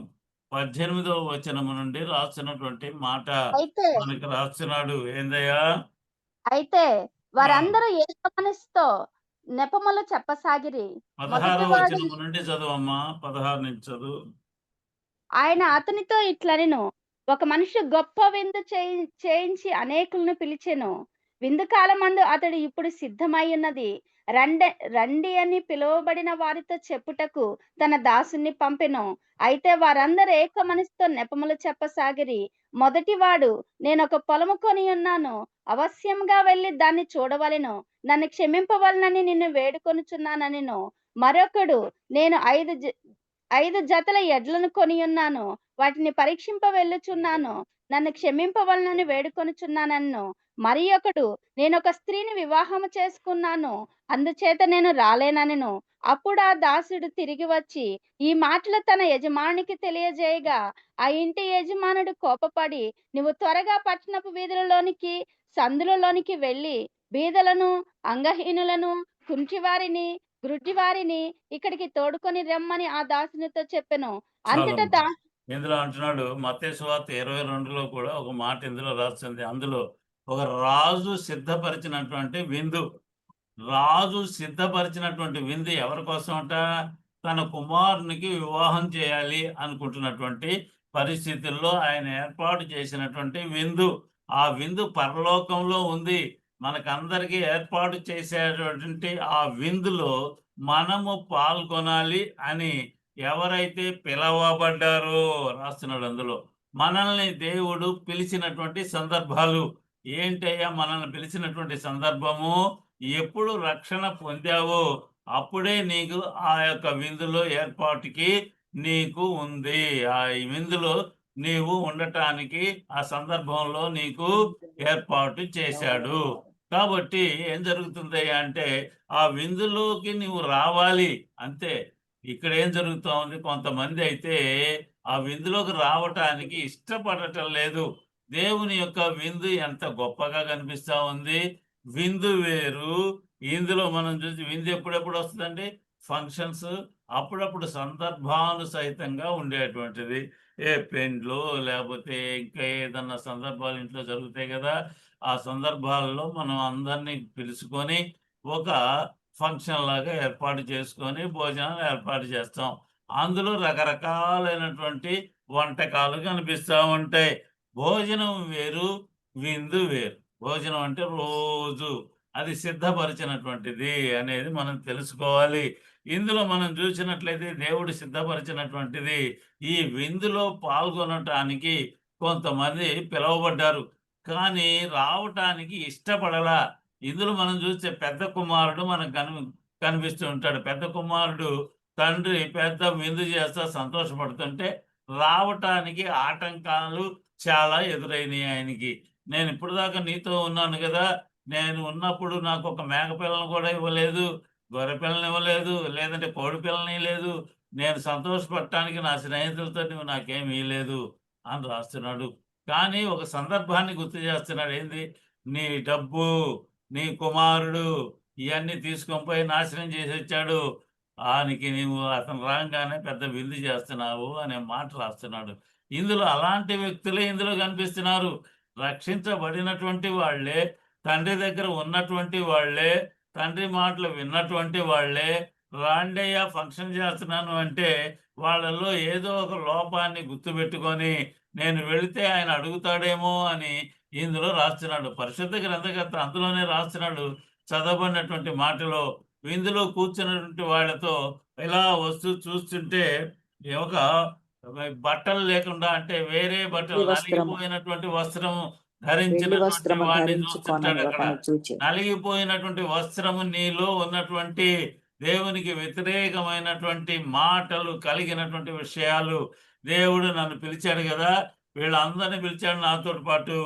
S1: 18వ వచనము నుండి రాసినటువంటి మాట
S2: అయితే
S1: మనకు రాస్తున్నాడు. ఏందయ్యా?
S2: అయితే
S1: ఆ,
S2: వారందరూ ఏక మనసుతో నెపములు చెప్పసాగిరి.
S1: 16వ
S2: మొదటివాడు
S1: వచనము నుండి చదువమ్మా. 16 నుంచి చదువు.
S2: ఆయన అతనితో ఇట్లనెను, ఒక మనిషి గొప్ప విందు చేయించి అనేకులను పిలిచెను. విందు కాలమందు అతడు ఇప్పుడు సిద్ధమై ఉన్నది, రండి అని పిలువబడిన వారితో చెప్పుటకు తన దాసుని పంపెను. అయితే వారందరూ ఏక మనసుతో నెపములు చెప్పసాగిరి. మొదటివాడు, నేను ఒక పొలము కొని ఉన్నాను, అవశ్యంగా వెళ్ళి దాన్ని చూడవలెను, నన్ను క్షమింపవలనని నిన్ను వేడుకొనుచున్నానెను. మరొకడు, నేను 5 జతల ఎడ్లను కొనియున్నాను, వాటిని పరీక్షింప వెళ్ళుచున్నాను, నన్ను క్షమింపవలనని వేడుకొనుచున్నానన్ను. మరి ఒకడు, నేనొక స్త్రీని వివాహము చేసుకున్నాను, అందుచేత నేను రాలేననెను. అప్పుడు ఆ దాసుడు తిరిగి వచ్చి ఈ మాటలు తన యజమానికి తెలియజేయగా ఆ ఇంటి యజమానుడు కోపపడి, నువ్వు త్వరగా పట్టణపు వీధులలోనికి సందులలోనికి వెళ్ళి బీదలను, అంగహీనులను, కుంటివారిని, గ్రుడ్డివారిని ఇక్కడికి తోడుకొని రమ్మని ఆ దాసునితో చెప్పెను. అంతటా
S1: చాలమ్మా. ఇందులో అంటున్నాడు, మత్తయి సువార్త 22లో కూడా ఒక మాట ఇందులో రాస్తుంది. అందులో ఒక రాజు సిద్ధపరిచినటువంటి విందు. రాజు సిద్ధపరిచినటువంటి విందు ఎవరి కోసం అంట? తన కుమారునికి వివాహం చేయాలి అనుకుంటున్నటువంటి పరిస్థితుల్లో ఆయన ఏర్పాటు చేసినటువంటి విందు. ఆ విందు పరలోకంలో ఉంది. మనకందరికీ ఏర్పాటు చేసేటువంటి ఆ విందులో మనము పాల్గొనాలి అని ఎవరైతే పిలవబడ్డారో రాస్తున్నాడు అందులో. మనల్ని దేవుడు పిలిచినటువంటి సందర్భాలు ఏంటయ్యా? మనల్ని పిలిచినటువంటి సందర్భము, ఎప్పుడు రక్షణ పొందావో అప్పుడే నీకు ఆ యొక్క విందులో ఏర్పాటుకి నీకు ఉంది. ఆ విందులో నీవు ఉండటానికి ఆ సందర్భంలో నీకు ఏర్పాటు చేశాడు. కాబట్టి ఏం జరుగుతుంది అంటే ఆ విందులోకి నువ్వు రావాలి అంతే. ఇక్కడ ఏం జరుగుతా ఉంది, కొంతమంది అయితే ఆ విందులోకి రావటానికి ఇష్టపడటం లేదు. దేవుని యొక్క విందు ఎంత గొప్పగా కనిపిస్తా ఉంది. విందు వేరు, ఇందులో మనం చూసి విందు ఎప్పుడెప్పుడు వస్తుందండి, ఫంక్షన్స్, అప్పుడప్పుడు సందర్భానుసహితంగా ఉండేటువంటిది. ఏ పెండ్లో లేకపోతే ఇంకా ఏదన్నా సందర్భాలు ఇంట్లో జరుగుతాయి కదా, ఆ సందర్భాల్లో మనం అందరినీ పిలుచుకొని ఒక ఫంక్షన్ లాగా ఏర్పాటు చేసుకొని భోజనాలు ఏర్పాటు చేస్తాం. అందులో రకరకాలైనటువంటి వంటకాలు కనిపిస్తా ఉంటాయి. భోజనం వేరు, విందు వేరు. భోజనం అంటే రోజు అది సిద్ధపరిచినటువంటిది అనేది మనం తెలుసుకోవాలి. ఇందులో మనం చూసినట్లయితే దేవుడు సిద్ధపరిచినటువంటిది. ఈ విందులో పాల్గొనటానికి కొంతమంది పిలువబడ్డారు. కానీ రావటానికి ఇష్టపడలా. ఇందులో మనం చూస్తే పెద్ద కుమారుడు మనకు కనిపిస్తూ ఉంటాడు. పెద్ద కుమారుడు తండ్రి పెద్ద విందు చేస్తా సంతోషపడుతుంటే రావటానికి ఆటంకాలు చాలా ఎదురైనాయి ఆయనకి. నేను ఇప్పటిదాకా నీతో ఉన్నాను కదా, నేను ఉన్నప్పుడు నాకు ఒక మేక పిల్లను కూడా ఇవ్వలేదు, గొర్రె పిల్లని ఇవ్వలేదు, లేదంటే కోడి పిల్లని ఇవ్వలేదు. నేను సంతోషపడటానికి నా స్నేహితులతో నువ్వు నాకేమి ఇవ్వలేదు అని రాస్తున్నాడు. కానీ ఒక సందర్భాన్ని గుర్తు చేస్తున్నాడు. ఏంది, నీ డబ్బు, నీ కుమారుడు ఇవన్నీ తీసుకొని పోయి నాశనం చేసి వచ్చాడు. ఆనికి నీవు అతను రాగానే పెద్ద విందు చేస్తున్నావు అనే మాట రాస్తున్నాడు. ఇందులో అలాంటి వ్యక్తులే ఇందులో కనిపిస్తున్నారు. రక్షించబడినటువంటి వాళ్ళే, తండ్రి దగ్గర ఉన్నటువంటి వాళ్ళే, తండ్రి మాటలు విన్నటువంటి వాళ్ళే రాండయ్య ఫంక్షన్ చేస్తున్నాను అంటే వాళ్ళలో ఏదో ఒక లోపాన్ని గుర్తుపెట్టుకొని నేను వెళితే ఆయన అడుగుతాడేమో అని ఇందులో రాస్తున్నాడు. పరిశుద్ధ గ్రంథకర్త అందులోనే రాస్తున్నాడు. చదవబడినటువంటి మాటలో విందులో కూర్చున్నటువంటి వాళ్ళతో ఇలా వస్తూ చూస్తుంటే ఒక బట్టలు లేకుండా, అంటే వేరే బట్టలు, నలిగిపోయినటువంటి వస్త్రం ధరించినటువంటి వాడిని చూస్తుంటాడు. అక్కడ నలిగిపోయినటువంటి వస్త్రము నీలో ఉన్నటువంటి దేవునికి వ్యతిరేకమైనటువంటి మాటలు కలిగినటువంటి విషయాలు. దేవుడు నన్ను పిలిచాడు కదా, వీళ్ళందరినీ పిలిచాడు నాతో పాటు.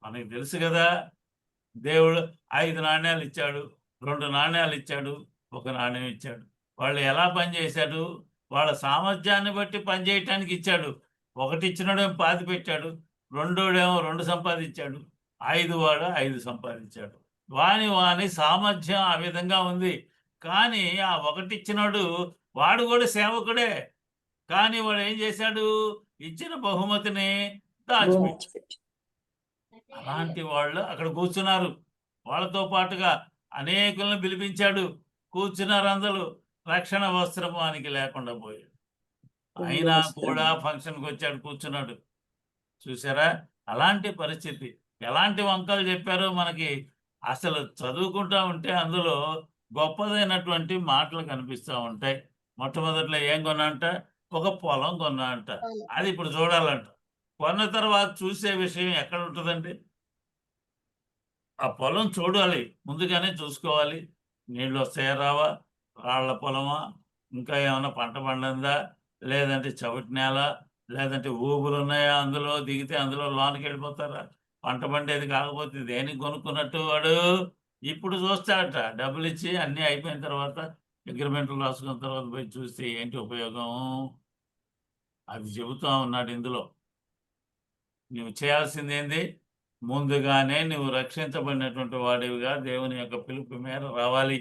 S1: మనకి తెలుసు కదా, దేవుడు 5 నాణ్యాలు ఇచ్చాడు, 2 నాణ్యాలు ఇచ్చాడు, 1 నాణ్యం ఇచ్చాడు. వాళ్ళు ఎలా పనిచేశాడు, వాళ్ళ సామర్థ్యాన్ని బట్టి పనిచేయటానికి ఇచ్చాడు. 1 ఇచ్చినోడేమో 5 పెట్టాడు, రెండోడేమో 2 సంపాదించాడు, 5 వాడు 5 సంపాదించాడు. వాని సామర్థ్యం ఆ విధంగా ఉంది. కానీ ఆ 1 ఇచ్చినోడు వాడు కూడా సేవకుడే. కానీ వాడు ఏం చేశాడు, ఇచ్చిన బహుమతిని దాచిపెట్టాడు. అలాంటి వాళ్ళు అక్కడ కూర్చున్నారు. వాళ్ళతో పాటుగా అనేకులను పిలిపించాడు. కూర్చున్నారు అందరూ. రక్షణ వస్త్రము ఆయనకి లేకుండా పోయాడు. అయినా కూడా ఫంక్షన్కి వచ్చాడు, కూర్చున్నాడు. చూసారా అలాంటి పరిస్థితి. ఎలాంటి వంకలు చెప్పారో మనకి అసలు చదువుకుంటా ఉంటే అందులో గొప్పదైనటువంటి మాటలు కనిపిస్తూ ఉంటాయి. మొట్టమొదట్లో ఏం కొన్నా అంట, ఒక పొలం కొన్నా అంట. అది ఇప్పుడు చూడాలంట. కొన్న తర్వాత చూసే విషయం ఎక్కడ ఉంటుందండి, ఆ పొలం చూడాలి, ముందుగానే చూసుకోవాలి. నీళ్ళు వస్తాయా రావా, రాళ్ల పొలమా, ఇంకా ఏమైనా పంట పండిందా, లేదంటే చవిటి నేల, లేదంటే ఊబులు ఉన్నాయా, అందులో దిగితే అందులో లోనికి వెళ్ళిపోతారా, పంట పండేది కాకపోతే దేనికి కొనుక్కున్నట్టు వాడు ఇప్పుడు చూస్తాడట. డబ్బులు ఇచ్చి అన్నీ అయిపోయిన తర్వాత అగ్రిమెంట్లు రాసుకున్న తర్వాత పోయి చూస్తే ఏంటి ఉపయోగం, అది చెబుతా ఉన్నాడు ఇందులో. నువ్వు చేయాల్సింది ఏంది, ముందుగానే నువ్వు రక్షించబడినటువంటి వాడివిగా దేవుని యొక్క పిలుపు మేర రావాలి.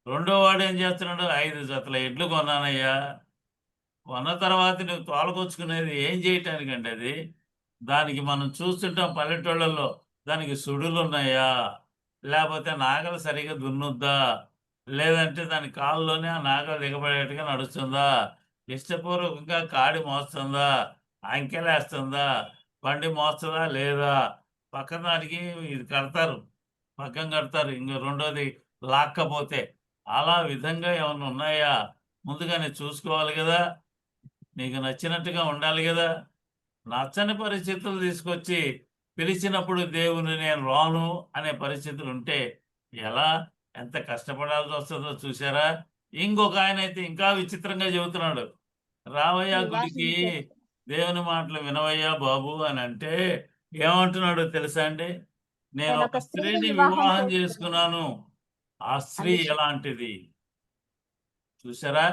S1: రెండో వాడు ఏం చేస్తున్నాడు, 5 జతల ఎడ్లు కొన్నానయ్యా. కొన్న తర్వాత నువ్వు తోలకొచ్చుకునేది ఏం చేయటానికండి, అది దానికి మనం చూస్తుంటాం పల్లెటూళ్ళల్లో, దానికి సుడులు ఉన్నాయా, లేకపోతే నాగలు సరిగా దున్నుద్దా, లేదంటే దాని కాళ్ళలోనే ఆ నాగలు దిగబడేట్టుగా నడుస్తుందా, ఇష్టపూర్వకంగా కాడి మోస్తుందా, అంకెలేస్తుందా, బండి మోస్తుందా లేదా, పక్కన దానికి ఇది కడతారు, పక్కన కడతారు, ఇంకో రెండోది లాక్కపోతే, అలా విధంగా ఏమన్నా ఉన్నాయా ముందుగానే చూసుకోవాలి కదా. నీకు నచ్చినట్టుగా ఉండాలి కదా. నచ్చని పరిస్థితులు తీసుకొచ్చి పిలిచినప్పుడు దేవుని నేను రాను అనే పరిస్థితులు ఉంటే ఎలా, ఎంత కష్టపడాల్సి వస్తుందో చూసారా. ఇంకొక ఆయన అయితే ఇంకా విచిత్రంగా చెబుతున్నాడు, రావయ్యా గుడికి, దేవుని మాటలు వినవయ్యా బాబు అని అంటే ఏమంటున్నాడో తెలుసా అండి, నేను
S2: నేను
S1: ఒక
S2: ఒక స్త్రీని
S1: స్త్రీని
S2: వివాహం
S1: వివాహం
S2: చేసుకున్నాను
S1: చేసుకున్నాను. ఆ స్త్రీ
S2: అని
S1: ఎలాంటిది చూసారా?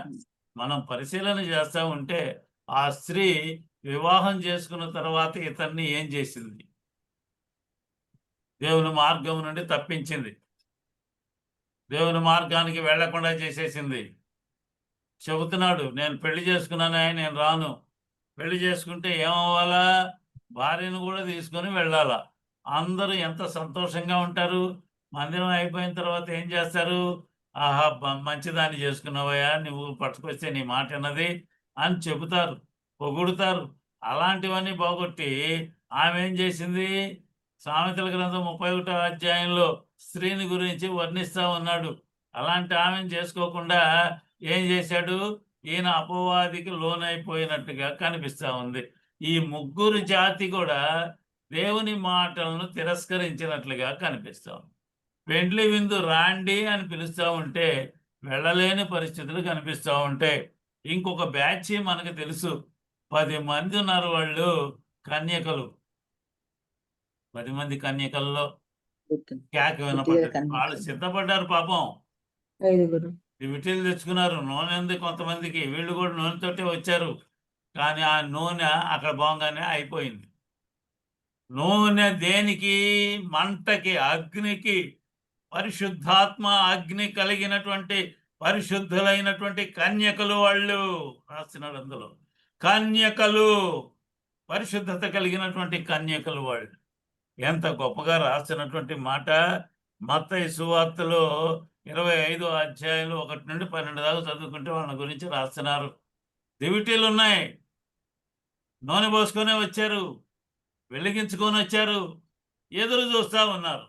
S1: మనం పరిశీలన చేస్తా ఉంటే ఆ స్త్రీ వివాహం చేసుకున్న తర్వాత ఇతన్ని ఏం చేసింది? దేవుని మార్గం నుండి తప్పించింది. దేవుని మార్గానికి వెళ్లకుండా చేసేసింది. చెబుతున్నాడు, నేను పెళ్లి చేసుకున్నానే, నేను రాను. పెళ్లి చేసుకుంటే ఏమవ్వాలా? భార్యను కూడా తీసుకొని వెళ్ళాలా. అందరూ ఎంత సంతోషంగా ఉంటారు. మందిరం అయిపోయిన తర్వాత ఏం చేస్తారు? ఆహా, మంచిదాన్ని చేసుకున్నావయ్యా, నువ్వు పట్టుకొస్తే నీ మాట అన్నది అని చెబుతారు, పొగుడుతారు. అలాంటివన్నీ పోగొట్టి ఆమె ఏం చేసింది? సామెతల గ్రంథం 31వ అధ్యాయంలో స్త్రీని గురించి వర్ణిస్తా ఉన్నాడు. అలాంటి ఆమెను చేసుకోకుండా ఏం చేశాడు? ఈయన అపవాదికి లోనైపోయినట్టుగా కనిపిస్తా ఉంది. ఈ ముగ్గురు జాతి కూడా దేవుని మాటలను తిరస్కరించినట్లుగా కనిపిస్తా ఉంది. పెండ్లి విందు రాండి అని పిలుస్తా ఉంటే వెళ్ళలేని పరిస్థితులు కనిపిస్తా ఉంటాయి. ఇంకొక బ్యాచ్ మనకు తెలుసు, 10 మంది ఉన్నారు వాళ్ళు కన్యకలు. 10 మంది కన్యకల్లో కేక వినపడ్డది. వాళ్ళు సిద్ధపడ్డారు పాపం.
S3: ఐదుగురు.
S1: విటిలు తెచ్చుకున్నారు. నూనె ఉంది కొంతమందికి, వీళ్ళు కూడా నూనెతోటే వచ్చారు. కానీ ఆ నూనె అక్కడ బాగానే అయిపోయింది. నూనె దేనికి? మంటకి, అగ్నికి. పరిశుద్ధాత్మ అగ్ని కలిగినటువంటి పరిశుద్ధులైనటువంటి కన్యకలు వాళ్ళు రాస్తున్నాడు అందులో. కన్యకలు, పరిశుద్ధత కలిగినటువంటి కన్యకలు వాళ్ళు. ఎంత గొప్పగా రాస్తున్నటువంటి మాట. మత్తయి సువార్తలో 25వ అధ్యాయంలో 1 నుండి 12 దాకా చదువుకుంటే వాళ్ళ గురించి రాస్తున్నారు. దివిటీలు ఉన్నాయి, నూనె పోసుకొని వచ్చారు, వెలిగించుకొని వచ్చారు, ఎదురు చూస్తా ఉన్నారు.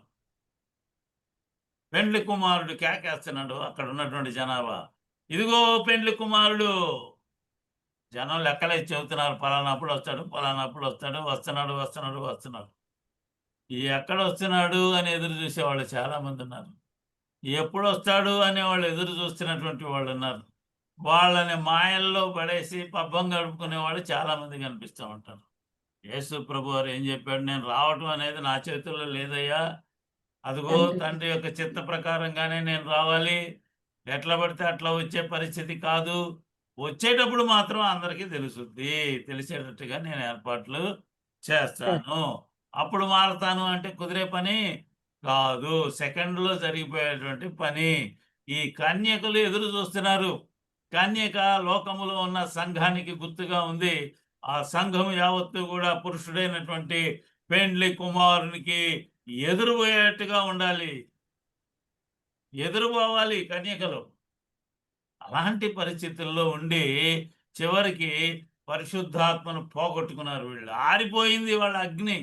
S1: పెండ్లి కుమారుడు కేకేస్తున్నాడు అక్కడ ఉన్నటువంటి జనాభా, ఇదిగో పెండ్లి కుమారుడు. జనం లెక్కలేసి చెబుతున్నారు, పలానాప్పుడు వస్తాడు, పలానాప్పుడు వస్తాడు, వస్తున్నాడు వస్తున్నాడు వస్తున్నాడు. ఎక్కడ వస్తున్నాడు అని ఎదురు చూసేవాళ్ళు చాలా మంది ఉన్నారు. ఎప్పుడు వస్తాడు అనేవాళ్ళు ఎదురు చూస్తున్నటువంటి వాళ్ళు ఉన్నారు. వాళ్ళని మాయల్లో పడేసి పబ్బం గడుపుకునే వాళ్ళు చాలా మంది కనిపిస్తూ ఉంటారు. యేసు ప్రభు వారు ఏం చెప్పాడు? నేను రావటం అనేది నా చేతుల్లో లేదయ్యా, అదిగో తండ్రి యొక్క చిత్త ప్రకారంగానే నేను రావాలి. ఎట్లా పడితే అట్లా వచ్చే పరిస్థితి కాదు. వచ్చేటప్పుడు మాత్రం అందరికీ తెలుసుద్ది, తెలిసేటట్టుగా నేను ఏర్పాట్లు చేస్తాను. అప్పుడు మారతాను అంటే కుదిరే పని కాదు, సెకండ్లో జరిగిపోయేటువంటి పని. ఈ కన్యకలు ఎదురు చూస్తున్నారు. కన్యక లోకములో ఉన్న సంఘానికి గుర్తుగా ఉంది. ఆ సంఘం యావత్తు కూడా పురుషుడైనటువంటి పెండ్లి కుమారునికి ఎదురుపోయేట్టుగా ఉండాలి, ఎదురుపోవాలి కన్యకలు. అలాంటి పరిస్థితుల్లో ఉండి చివరికి పరిశుద్ధాత్మను పోగొట్టుకున్నారు వీళ్ళు. ఆరిపోయింది వాళ్ళ అగ్ని.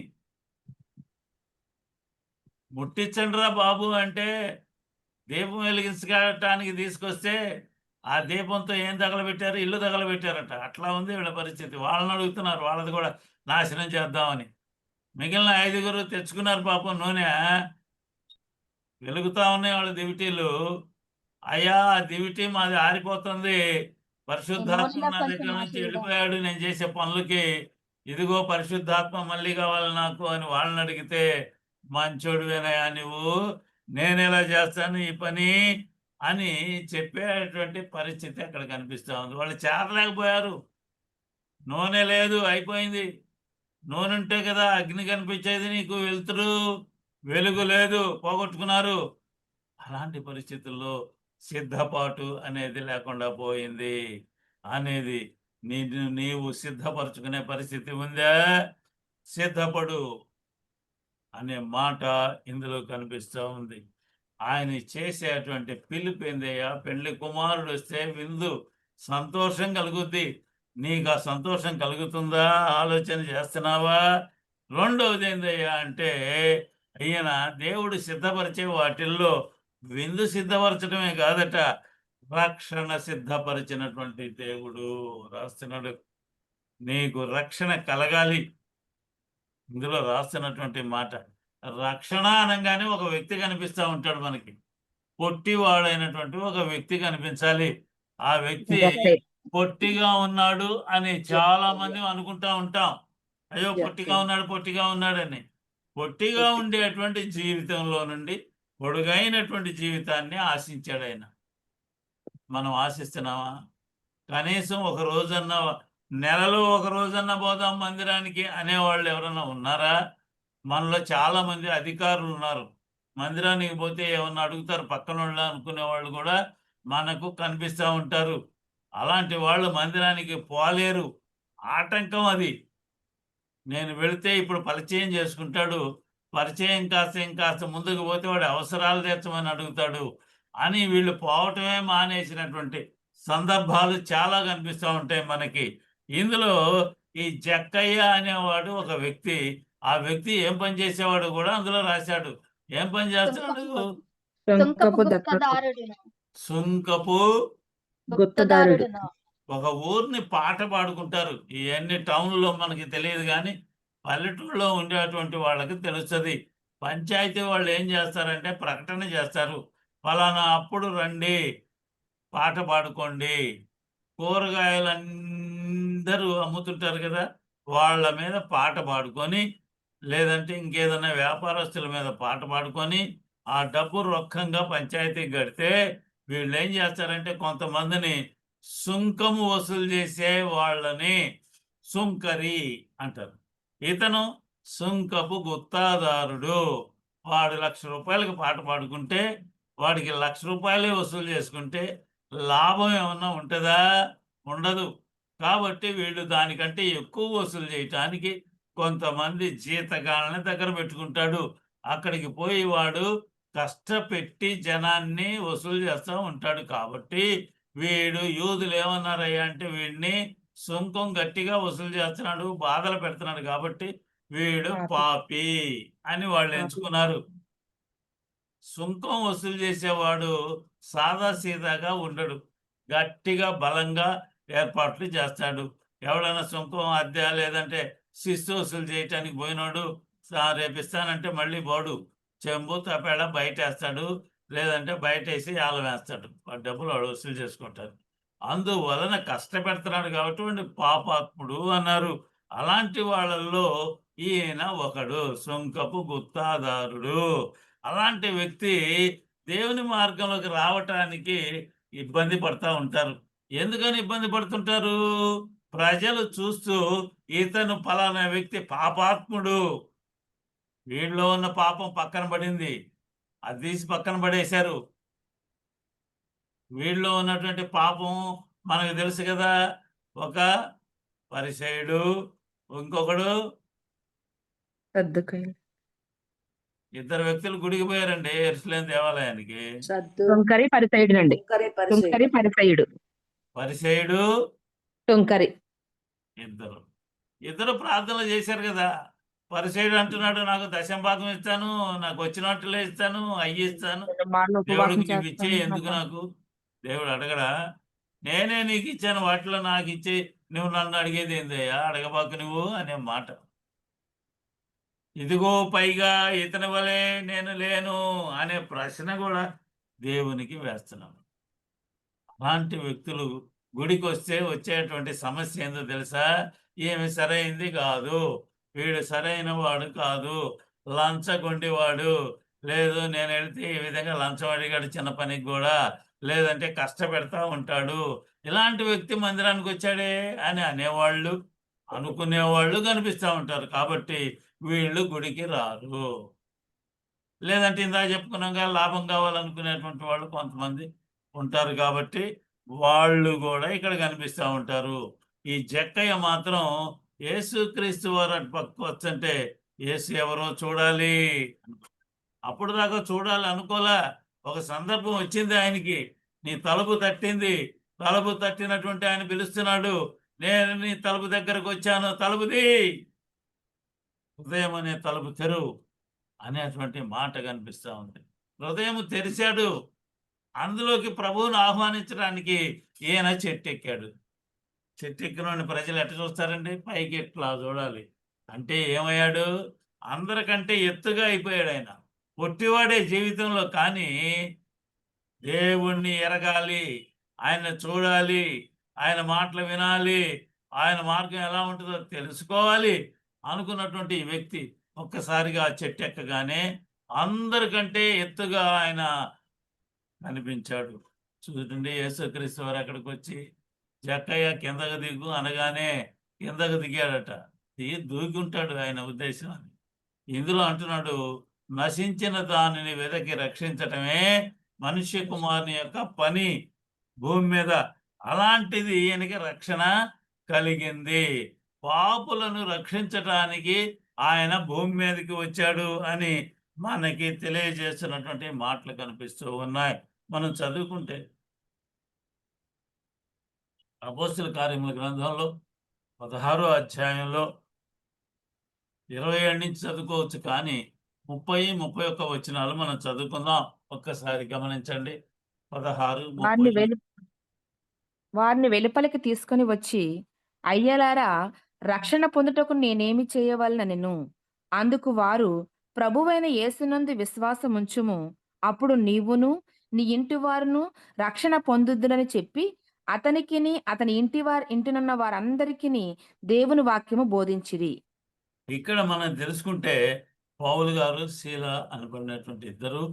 S1: ముట్టించండిరా బాబు అంటే దీపం వెలిగించడానికి తీసుకొస్తే ఆ దీపంతో ఏం తగలబెట్టారు? ఇల్లు తగలబెట్టారట. అట్లా ఉంది వీళ్ళ పరిస్థితి. వాళ్ళని అడుగుతున్నారు వాళ్ళది కూడా నాశనం చేద్దామని. మిగిలిన 5గురు తెచ్చుకున్నారు పాపం నూనె, వెలుగుతా ఉన్నాయి వాళ్ళ దివిటీలు. అయ్యా, ఆ దివిటీ మాది ఆరిపోతుంది, పరిశుద్ధాత్మ
S2: నూనెలో
S1: నా
S2: కొంచెం
S1: దగ్గర
S2: నాకు
S1: నుంచి
S2: ఇవ్వరా?
S1: వెళ్ళిపోయాడు నేను చేసే పనులకి, ఇదిగో పరిశుద్ధాత్మ మళ్ళీ కావాలి నాకు అని వాళ్ళని అడిగితే, మంచోడువేనయా నువ్వు, నేను ఎలా చేస్తాను ఈ పని అని చెప్పేటువంటి పరిస్థితి అక్కడ కనిపిస్తూ ఉంది. వాళ్ళు చేరలేకపోయారు. నూనె లేదు, అయిపోయింది. నూనె ఉంటే కదా అగ్ని కనిపించేది నీకు, వెలుతురు, వెలుగు లేదు, పోగొట్టుకున్నారు. అలాంటి పరిస్థితుల్లో సిద్ధపాటు అనేది లేకుండా పోయింది. అనేది నీవు సిద్ధపరచుకునే పరిస్థితి ఉందా? సిద్ధపడు అనే మాట ఇందులో కనిపిస్తూ ఉంది. ఆయన చేసేటువంటి పిలుపు ఏందయ్యా? పెళ్లి కుమారుడు వస్తే విందు, సంతోషం కలుగుద్ది. నీకు ఆ సంతోషం కలుగుతుందా? ఆలోచన చేస్తున్నావా? రెండవది ఏందయ్యా అంటే, ఈయన దేవుడు సిద్ధపరిచే వాటిల్లో విందు సిద్ధపరచడమే కాదట, రక్షణ సిద్ధపరిచినటువంటి దేవుడు రాస్తున్నాడు. నీకు రక్షణ కలగాలి. ఇందులో రాస్తున్నటువంటి మాట, రక్షణ అనగానే ఒక వ్యక్తి కనిపిస్తూ ఉంటాడు మనకి. పొట్టివాడైనటువంటి ఒక వ్యక్తి కనిపించాలి. ఆ వ్యక్తి పొట్టిగా ఉన్నాడు అని చాలా మంది అనుకుంటా ఉంటాం. అయ్యో పొట్టిగా ఉన్నాడు, పొట్టిగా ఉన్నాడని. పొట్టిగా ఉండేటువంటి జీవితంలో నుండి పొడుగైనటువంటి జీవితాన్ని ఆశించాడు ఆయన. మనం ఆశిస్తున్నామా? కనీసం ఒక రోజన్నా, నెలలో ఒక రోజన్నా పోదాం మందిరానికి అనేవాళ్ళు ఎవరన్నా ఉన్నారా? మనలో చాలా మంది అధికారులు ఉన్నారు. మందిరానికి పోతే ఏమన్నా అడుగుతారు పక్కనోళ్ళు అనుకునే వాళ్ళు కూడా మనకు కనిపిస్తూ ఉంటారు. అలాంటి వాళ్ళు మందిరానికి పోలేరు. ఆటంకం అది. నేను వెళితే ఇప్పుడు పరిచయం చేసుకుంటాడు. పరిచయం కాస్త ఇంకాస్త ముందుకు పోతే వాడి అవసరాలు తీర్చమని అడుగుతాడు అని వీళ్ళు పోవటమే మానేసినటువంటి సందర్భాలు చాలా కనిపిస్తూ ఉంటాయి మనకి. ఇందులో ఈ జక్కయ్య అనేవాడు ఒక వ్యక్తి. ఆ వ్యక్తి ఏం పని చేసేవాడు కూడా అందులో రాశాడు. ఏం పని చేస్తున్నాడు?
S2: సుంకపు
S4: సుంకపు దత్తత
S2: గుత్తదారుడును
S1: సుంకపు
S4: గుత్తదారుడు.
S2: గుత్తదారుడును
S1: ఒక ఊరిని పాట పాడుకుంటారు. ఇవన్నీ టౌన్‌లో మనకి తెలియదు గానీ, పల్లెటూరులో ఉండేటువంటి వాళ్ళకి తెలుస్తది. పంచాయతీ వాళ్ళు ఏం చేస్తారంటే ప్రకటన చేస్తారు. పలానా అప్పుడు రండి, పాట పాడుకోండి. కూరగాయలందరూ అమ్ముతుంటారు కదా! వాళ్ళ మీద పాట పాడుకొని, లేదంటే ఇంకేదైనా వ్యాపారస్తుల మీద పాట పాడుకొని, ఆ డబ్బు రొక్కంగా పంచాయతీకి కడితే, వీళ్ళేం చేస్తారంటే కొంతమందిని సుంకము వసూలు చేసే వాళ్ళని సుంకరి అంటారు. ఇతను సుంకపు గుత్తాదారుడు. వాడు ₹1,00,000కి పాట పాడుకుంటే, వాడికి ₹1,00,000 వసూలు చేసుకుంటే లాభం ఏమన్నా ఉంటదా? ఉండదు. కాబట్టి వీళ్ళు దానికంటే ఎక్కువ వసూలు చేయటానికి కొంతమంది జీతగాళ్ళని దగ్గర పెట్టుకుంటాడు. అక్కడికి పోయి వాడు కష్టపెట్టి జనాన్ని వసూలు చేస్తా ఉంటాడు. కాబట్టి వీడు యూదులు ఏమన్నారయ్యా అంటే వీడిని సుంకం గట్టిగా వసూలు చేస్తున్నాడు, బాధలు పెడుతున్నాడు కాబట్టి వీడు పాపి అని వాళ్ళు ఎంచుకున్నారు. సుంకం వసూలు చేసేవాడు సాదాసీదాగా ఉండడు. గట్టిగా బలంగా ఏర్పాట్లు చేస్తాడు. ఎవడైనా సుంకం అద్దె లేదంటే శిస్తు వసూలు చేయటానికి పోయినోడు రేపిస్తానంటే మళ్ళీ పోడు. చెంబు తపేళ బయటేస్తాడు. లేదంటే బయటేసి ఏలం వేస్తాడు. వాడి డబ్బులు వాడు వసూలు చేసుకుంటారు. అందువలన కష్టపెడుతున్నాడు కాబట్టి వాడిని పాపాత్ముడు అన్నారు. అలాంటి వాళ్ళల్లో ఈయన ఒకడు సుంకపు గుత్తాదారుడు. అలాంటి వ్యక్తి దేవుని మార్గంలోకి రావటానికి ఇబ్బంది పడతా ఉంటారు. ఎందుకని ఇబ్బంది పడుతుంటారు? ప్రజలు చూస్తూ ఇతను పలానా వ్యక్తి పాపాత్ముడు. వీడిలో ఉన్న పాపం పక్కన పడింది. అది తీసి పక్కన పడేశారు. వీడిలో ఉన్నటువంటి పాపం మనకు తెలుసు కదా! ఒక పరిసయ్యుడు, ఇంకొకడు
S4: సద్దుకయ్యుడు.
S1: ఇద్దరు వ్యక్తులు గుడికి పోయారండి యెరూషలేము దేవాలయానికి.
S4: తుంకరి పరిసయుడునండి. తుంకరి పరిసయుడు.
S1: పరిసయ్యుడు
S4: తుంకరి.
S1: ఇద్దరు ప్రార్థనలు చేశారు కదా! పరిసయ్యుడు అంటున్నాడు నాకు దశంభాగం ఇస్తాను, నాకు వచ్చినట్టులే ఇస్తాను, అయ్యి ఇస్తాను.
S4: మార్లు ఉపవాసం
S1: దేవుడికి ఇవి ఇచ్చే
S4: చేస్తాను.
S1: ఎందుకు నాకు? దేవుడు అడగడా? నేనే నీకు ఇచ్చాను వాటిలో నాకు ఇచ్చే, నువ్వు నన్ను అడిగేది ఏందయ్యా? అడగబాకు నువ్వు అనే మాట. ఇదిగో పైగా ఇతని వలె నేను లేను అనే ప్రశ్న కూడా దేవునికి వేస్తున్నాం. అలాంటి వ్యక్తులు గుడికి వస్తే వచ్చేటువంటి సమస్య ఏందో తెలుసా? ఏమి సరైంది కాదు, వీడు సరైన వాడు కాదు, లంచగొండివాడు. లేదు నేను వెళ్తే ఈ విధంగా లంచం అడిగాడు చిన్న పనికి కూడా, లేదంటే కష్టపెడతా ఉంటాడు. ఇలాంటి వ్యక్తి మందిరానికి వచ్చాడే అని అనేవాళ్ళు, అనుకునేవాళ్ళు కనిపిస్తూ ఉంటారు. కాబట్టి వీళ్ళు గుడికి రారు. లేదంటే ఇందాక చెప్పుకున్నాగా లాభం కావాలనుకునేటువంటి వాళ్ళు కొంతమంది ఉంటారు కాబట్టి వాళ్ళు కూడా ఇక్కడ కనిపిస్తూ ఉంటారు. ఈ జక్కయ్య మాత్రం యేసుక్రీస్తు వారు అటు పక్కకు వచ్చంటే యేసు ఎవరో చూడాలి, అప్పుడు దాకా చూడాలి అనుకోలే. ఒక సందర్భం వచ్చింది ఆయనకి. నీ తలుపు తట్టింది. తలుపు తట్టినటువంటి ఆయన పిలుస్తున్నాడు, నేను నీ తలుపు దగ్గరకు వచ్చాను, తలుపు తీయ్, హృదయం అనే తలుపు తెరువు అనేటువంటి మాట కనిపిస్తూ ఉంది. హృదయం తెరిచాడు. అందులోకి ప్రభువును ఆహ్వానించడానికి ఈయన చెట్టెక్కాడు. చెట్టెక్కిన ప్రజలు ఎట్ట చూస్తారండి? పైకి ఎట్లా చూడాలి. అంటే ఏమయ్యాడు? అందరికంటే ఎత్తుగా అయిపోయాడు ఆయన. పొట్టివాడే జీవితంలో, కానీ దేవుణ్ణి ఎరగాలి, ఆయన చూడాలి, ఆయన మాటలు వినాలి, ఆయన మార్గం ఎలా ఉంటుందో తెలుసుకోవాలి అనుకున్నటువంటి ఈ వ్యక్తి ఒక్కసారిగా ఆ చెట్టు ఎక్కగానే అందరికంటే ఎత్తుగా ఆయన కనిపించాడు. చూడండి, యేసుక్రీస్తు వారు అక్కడికి వచ్చి జక్కయ్య కిందకు దిగు అనగానే కిందకు దిగాడట. దూకి ఉంటాడు ఆయన ఉద్దేశం అది. ఇందులో అంటున్నాడు, నశించిన దానిని వెదకి రక్షించటమే మనుష్య కుమారుని యొక్క పని భూమి మీద. అలాంటిది ఈయనకి రక్షణ కలిగింది. పాపులను రక్షించటానికి ఆయన భూమి మీదకి వచ్చాడు అని మనకి తెలియజేస్తున్నటువంటి మాటలు కనిపిస్తూ ఉన్నాయి. మనం చదువుకుంటే అపోస్తలుల కార్యముల గ్రంథంలో 16వ అధ్యాయంలో 27 నుంచి చదువుకోవచ్చు, కానీ 30, 31 వచనాలు మనం చదువుకుందాం. ఒక్కసారి గమనించండి. 16,
S4: వారిని
S1: 30.
S4: వారిని వెలుపలికి తీసుకొని వచ్చి, అయ్యలారా, రక్షణ పొందుటకు నేనేమి చేయవలనెను? అందుకు వారు, ప్రభువైన యేసునందు విశ్వాసముంచుము, అప్పుడు నీవును నీ ఇంటి వారును రక్షణ పొందుదురని చెప్పి అతనికిని అతని ఇంటినున్న వారందరికిని దేవుని వాక్యము బోధించిరి.
S1: ఇక్కడ మనం తెలుసుకుంటే పౌలు గారు, శీల అనబడినటువంటి ఇద్దరు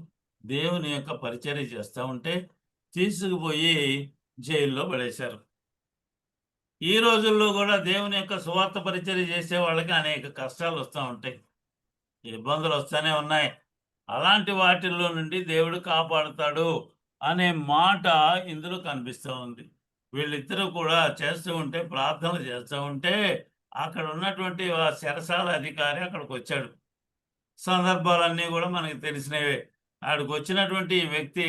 S1: దేవుని యొక్క పరిచర్య చేస్తూ ఉంటే తీసుకుపోయి జైల్లో పడేశారు. ఈ రోజుల్లో కూడా దేవుని యొక్క సువార్త పరిచర్య చేసే వాళ్ళకి అనేక కష్టాలు వస్తూ ఉంటాయి, ఇబ్బందులు వస్తూనే ఉన్నాయి. అలాంటి వాటిల్లో నుండి దేవుడు కాపాడుతాడు అనే మాట ఇందులో కనిపిస్తూ ఉంది. వీళ్ళిద్దరూ కూడా చేస్తూ ఉంటే, ప్రార్థనలు చేస్తూ ఉంటే, అక్కడ ఉన్నటువంటి ఆ చెరసాల అధికారి అక్కడికి వచ్చాడు. సందర్భాలన్నీ కూడా మనకి తెలిసినవే. ఆడికి వచ్చినటువంటి ఈ వ్యక్తి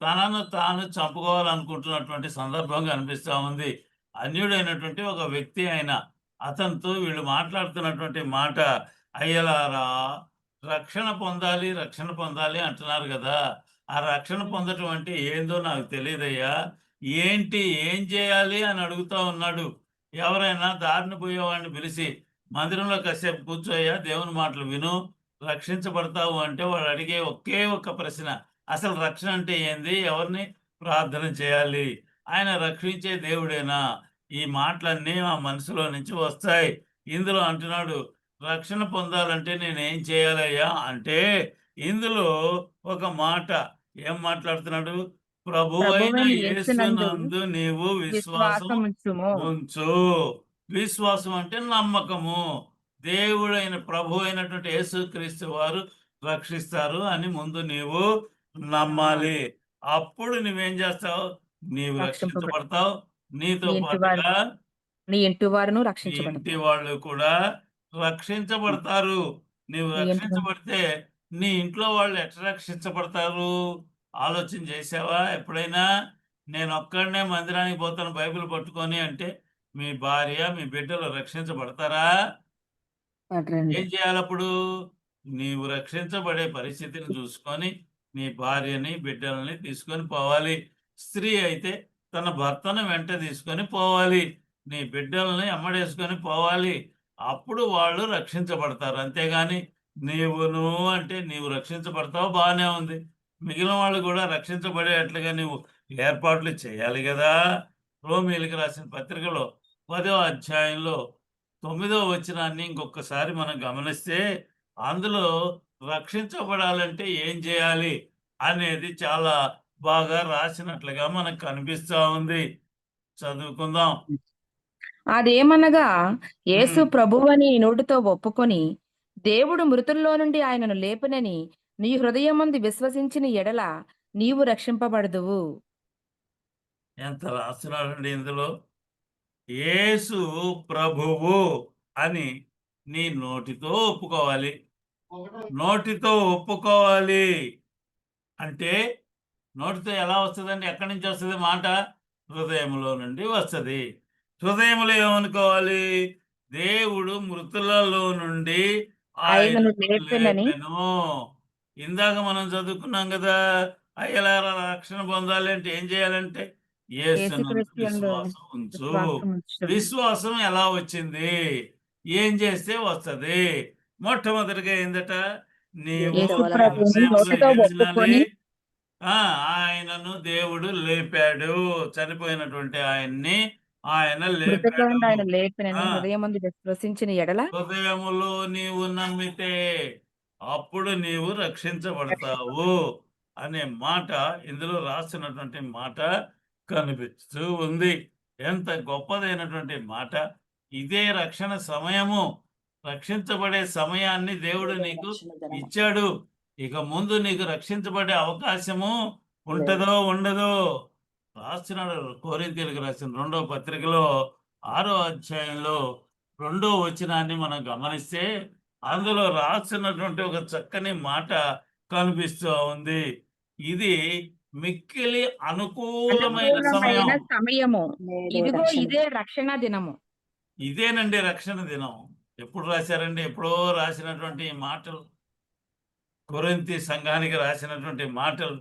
S1: తనను తాను చంపుకోవాలనుకుంటున్నటువంటి సందర్భం కనిపిస్తూ ఉంది. అన్యుడైనటువంటి ఒక వ్యక్తి ఆయన. అతనితో వీళ్ళు మాట్లాడుతున్నటువంటి మాట, అయ్యలారా, రక్షణ పొందాలి, రక్షణ పొందాలి అంటున్నారు కదా. ఆ రక్షణ పొందటం అంటే ఏందో నాకు తెలియదయ్యా, ఏంటి, ఏం చేయాలి అని అడుగుతా ఉన్నాడు. ఎవరైనా దారిని పోయేవాడిని పిలిచి మందిరంలో కాసేపు కూర్చోయ్యా, దేవుని మాటలు విను, రక్షించబడతావు అంటే వాడు అడిగే ఒకే ఒక్క ప్రశ్న, అసలు రక్షణ అంటే ఏంది, ఎవరిని ప్రార్థన చేయాలి, ఆయన రక్షించే దేవుడేనా? ఈ మాటలన్నీ మా మనసులో నుంచి వస్తాయి. ఇందులో అంటున్నాడు, రక్షణ పొందాలంటే నేనేం చేయాలయ్యా అంటే, ఇందులో ఒక మాట ఏం మాట్లాడుతున్నాడు? ప్రభువైన యేసునందు నీవు విశ్వాసం
S4: విశ్వాసముంచుము.
S1: ఉంచు. విశ్వాసం అంటే నమ్మకము. దేవుడైన ప్రభు అయినటువంటి యేసుక్రీస్తు వారు రక్షిస్తారు అని ముందు నీవు నమ్మాలి. అప్పుడు నువ్వేం చేస్తావు? నీవు రక్షించబడతావు. నీతో పాటుగా
S4: నీ ఇంటి వారును
S1: నీ ఇంటి
S4: రక్షించబడతారు.
S1: వాళ్ళు కూడా రక్షించబడతారు. నీవు
S4: నీ ఇంటి
S1: రక్షించబడితే నీ ఇంట్లో వాళ్ళు ఎట్లా రక్షించబడతారు? ఆలోచన చేసావా ఎప్పుడైనా? నేను ఒక్కడనే మందిరానికి పోతాను బైబిల్ పట్టుకొని అంటే మీ భార్య, మీ బిడ్డలు రక్షించబడతారా? ఏం చేయాలప్పుడు? నీవు రక్షించబడే పరిస్థితిని చూసుకొని నీ భార్యని, బిడ్డలని తీసుకొని పోవాలి. స్త్రీ అయితే తన భర్తను వెంట తీసుకొని పోవాలి. నీ బిడ్డలని ఎమ్మడేసుకొని పోవాలి. అప్పుడు వాళ్ళు రక్షించబడతారు. అంతేగాని నువ్వు అంటే నీవు రక్షించబడతావు, బాగానే ఉంది. మిగిలిన వాళ్ళు కూడా రక్షించబడేట్లుగా నువ్వు ఏర్పాట్లు చేయాలి కదా. రోమీయులకు రాసిన పత్రికలో 10వ అధ్యాయంలో 9వ వచనాన్ని ఇంకొకసారి మనం గమనిస్తే, అందులో రక్షించబడాలంటే ఏం చేయాలి అనేది చాలా బాగా రాసినట్లుగా మనకు కనిపిస్తా ఉంది. చదువుకుందాం.
S4: అదేమనగా, యేసు ప్రభువని నోటితో ఒప్పుకొని దేవుడు మృతుల్లో నుండి ఆయనను లేపనని నీ హృదయమందు విశ్వసించిన ఎడల నీవు రక్షింపబడదువు.
S1: ఎంత రాస్తున్నాడండి ఇందులో? యేసు ప్రభువు అని నీ నోటితో ఒప్పుకోవాలి. నోటితో ఒప్పుకోవాలి అంటే నోటితో ఎలా వస్తుందండి? ఎక్కడి నుంచి వస్తుంది మాట? హృదయంలో నుండి వస్తుంది. హృదయంలో ఏమనుకోవాలి? దేవుడు మృతులలో నుండి
S4: ఆయనను
S1: ఆయనను
S4: లేపెనని.
S1: లేపెను. ఇందాక మనం చదువుకున్నాం కదా, అయ్యలారా రక్షణ పొందాలి అంటే ఏం చేయాలంటే యేసునందు
S4: యేసుక్రీస్తు యందు
S1: విశ్వాసం ఉంచు.
S4: విశ్వాసముంచుము.
S1: విశ్వాసం ఎలా వచ్చింది? ఏం చేస్తే వస్తది? మొట్టమొదటిగా ఏందట? నీవు
S4: యేసు
S1: నీ
S4: ప్రభువుని
S1: హృదయంలో
S4: నోటితో
S1: ఏం వినాలి?
S4: ఒప్పుకొని
S1: ఆయనను దేవుడు లేపాడు. చనిపోయినటువంటి ఆయన్ని ఆయన
S4: మృతుల్లో నుండి ఆయన
S1: లేపాడు.
S4: లేపినని
S1: ఆ
S4: హృదయమందు విశ్వసించిన ఎడల
S1: హృదయములో నీవు నమ్మితే అప్పుడు నీవు రక్షించబడతావు అనే మాట ఇందులో రాసినటువంటి మాట కనిపిస్తూ ఉంది. ఎంత గొప్పదైనటువంటి మాట! ఇదే రక్షణ సమయము. రక్షించబడే సమయాన్ని దేవుడు నీకు ఇచ్చాడు. ఇక ముందు నీకు రక్షించబడే అవకాశము ఉంటదో ఉండదో రాస్తున్నాడు. కొరింథీయులకు రాసిన 2వ పత్రికలో 6వ అధ్యాయంలో 2వ వచనాన్ని మనం గమనిస్తే అందులో రాస్తున్నటువంటి ఒక చక్కని మాట కనిపిస్తూ ఉంది. ఇది మిక్కిలి అనుకూలమైన సమయం.
S4: అనుకూలమైన సమయము.
S3: నేడే
S4: ఇదిగో
S3: రక్షణ
S4: ఇదే రక్షణ దినము.
S1: ఇదేనండి రక్షణ దినం. ఎప్పుడు రాశారండి? ఎప్పుడో రాసినటువంటి ఈ మాటలు. కొరింథీ సంఘానికి రాసినటువంటి మాటలు.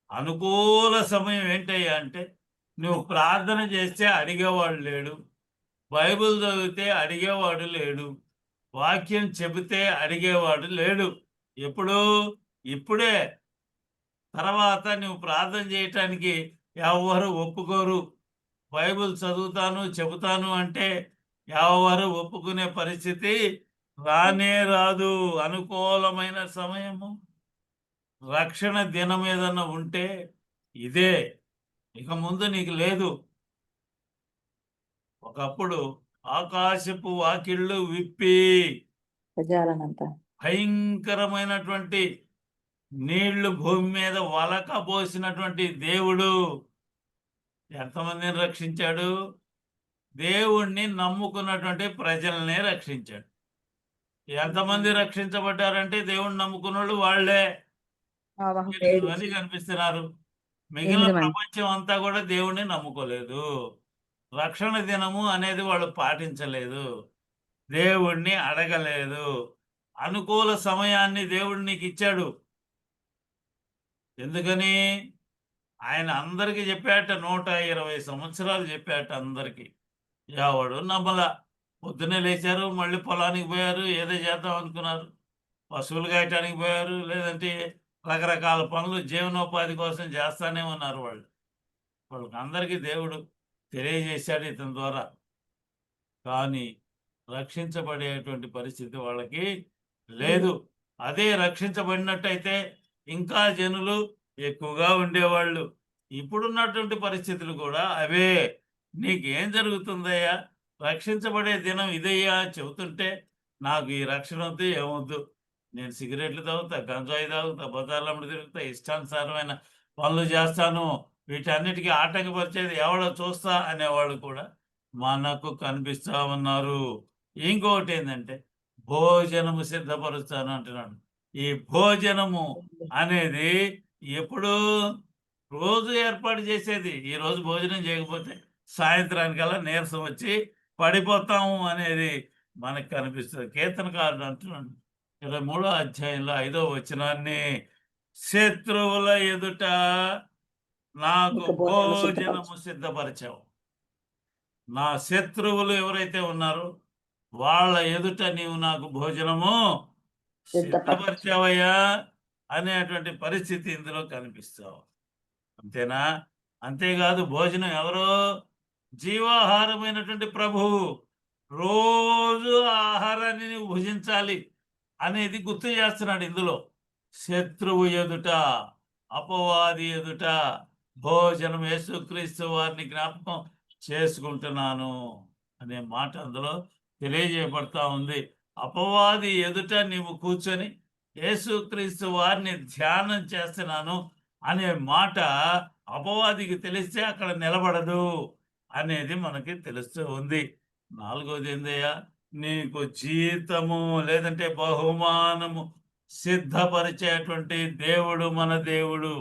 S1: అనుకూల సమయం ఏంటయ్యా అంటే, నువ్వు ప్రార్థన చేస్తే అడిగేవాడు లేడు. బైబిల్ చదివితే అడిగేవాడు లేడు. వాక్యం చెబితే అడిగేవాడు లేడు. ఎప్పుడు? ఇప్పుడే. తర్వాత నువ్వు ప్రార్థన చేయటానికి ఎవ్వరు ఒప్పుకోరు. బైబిల్ చదువుతాను, చెబుతాను అంటే ఎవరు ఒప్పుకునే పరిస్థితి రానే రాదు. అనుకూలమైన సమయము. రక్షణ దినం ఏదన్నా ఉంటే ఇదే. ఇక ముందు నీకు లేదు. ఒకప్పుడు ఆకాశపు వాకిళ్ళు విప్పి
S3: ప్రజాలనంతా
S1: భయంకరమైనటువంటి నీళ్లు భూమి మీద వలకబోసినటువంటి దేవుడు ఎంతమందిని రక్షించాడు? దేవుణ్ణి నమ్ముకున్నటువంటి ప్రజల్నే రక్షించాడు. ఎంతమంది రక్షించబడ్డారంటే దేవుణ్ణి నమ్ముకున్నోళ్ళు వాళ్ళే. అని కనిపిస్తున్నారు. మిగిలిన
S4: 8 మంది.
S1: ప్రపంచం అంతా కూడా దేవుణ్ణి నమ్ముకోలేదు. రక్షణ దినము అనేది వాళ్ళు పాటించలేదు. దేవుణ్ణి అడగలేదు. అనుకూల సమయాన్ని దేవుడు నీకు ఇచ్చాడు. ఎందుకని? ఆయన అందరికీ చెప్పాట. 120 సంవత్సరాలు చెప్పాట అందరికీ. ఎవడు నమ్మలా. పొద్దున్నే లేచారు, మళ్ళీ పొలానికి పోయారు, ఏదో చేద్దాం అనుకున్నారు. పశువులు కాయటానికి పోయారు, లేదంటే రకరకాల పనులు జీవనోపాధి కోసం చేస్తానే ఉన్నారు వాళ్ళు. వాళ్ళకి అందరికీ దేవుడు తెలియజేశాడు ఇతని ద్వారా. కానీ రక్షించబడేటువంటి పరిస్థితి వాళ్ళకి లేదు. అదే రక్షించబడినట్టయితే ఇంకా జనులు ఎక్కువగా ఉండేవాళ్ళు. ఇప్పుడున్నటువంటి పరిస్థితులు కూడా అవే. నీకేం జరుగుతుందయ్యా? రక్షించబడే దినం ఇదయ్యా చెబుతుంటే నాకు ఈ రక్షణ వద్దు, ఏమొద్దు. నేను సిగరెట్లు తాగుతా, గంజాయి తాగుతా, బజార్లమ్మడి తిరుగుతా, ఇష్టానుసారమైన పనులు చేస్తాను. వీటన్నిటికీ ఆటంకపరిచేది ఎవడో చూస్తా అనేవాళ్ళు కూడా మనకు కనిపిస్తా ఉన్నారు. ఇంకొకటి ఏంటంటే భోజనము సిద్ధపరుస్తాను అంటున్నాడు. ఈ భోజనము అనేది ఎప్పుడు? రోజు ఏర్పాటు చేసేది. ఈ రోజు భోజనం చేయకపోతే సాయంత్రానికల్లా నీరసం వచ్చి పడిపోతాము అనేది మనకు కనిపిస్తుంది. కీర్తనకారుడు అంటున్నాడు 23వ అధ్యాయంలో 5వ వచనాన్ని, శత్రువుల ఎదుట నాకు
S3: నీకు భోజనము
S1: భోజనము సిద్ధపరిచావు. నా శత్రువులు ఎవరైతే ఉన్నారో వాళ్ళ ఎదుట నీవు నాకు భోజనము సిద్ధపరిచావయ్యా అనేటువంటి పరిస్థితి ఇందులో కనిపిస్తావు. అంతేనా? అంతేకాదు, భోజనం ఎవరో? జీవాహారమైనటువంటి ప్రభువు. రోజు ఆ ఆహారాన్ని నువ్వు భుజించాలి అనేది గుర్తు చేస్తున్నాడు ఇందులో. శత్రువు ఎదుట, అపవాది ఎదుట భోజనం యేసుక్రీస్తు వారిని జ్ఞాపకం చేసుకుంటున్నాను అనే మాట అందులో తెలియజేయబడతా ఉంది. అపవాది ఎదుట నీవు కూర్చొని యేసుక్రీస్తు వారిని ధ్యానం చేస్తున్నాను అనే మాట అపవాదికి తెలిస్తే అక్కడ నిలబడదు అనేది మనకి తెలుస్తూ ఉంది. 4వది ఏందయ్యా? నీకు జీతము లేదంటే బహుమానము సిద్ధపరిచేటువంటి దేవుడు మన దేవుడు.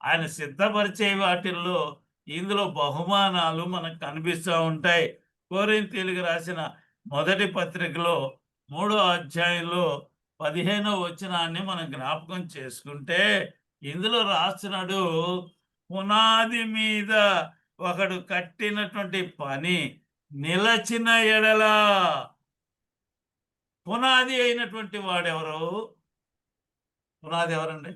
S1: ఆయన సిద్ధపరిచే వాటిల్లో ఇందులో బహుమానాలు మనకు కనిపిస్తూ ఉంటాయి. కొరింథీయులకు రాసిన మొదటి పత్రికలో 3వ అధ్యాయంలో 15వ వచనాన్ని మనం జ్ఞాపకం చేసుకుంటే ఇందులో రాస్తున్నాడు, పునాది మీద ఒకడు కట్టినటువంటి పని నిలచిన ఎడల. పునాది అయినటువంటి వాడెవరు? పునాది ఎవరండి?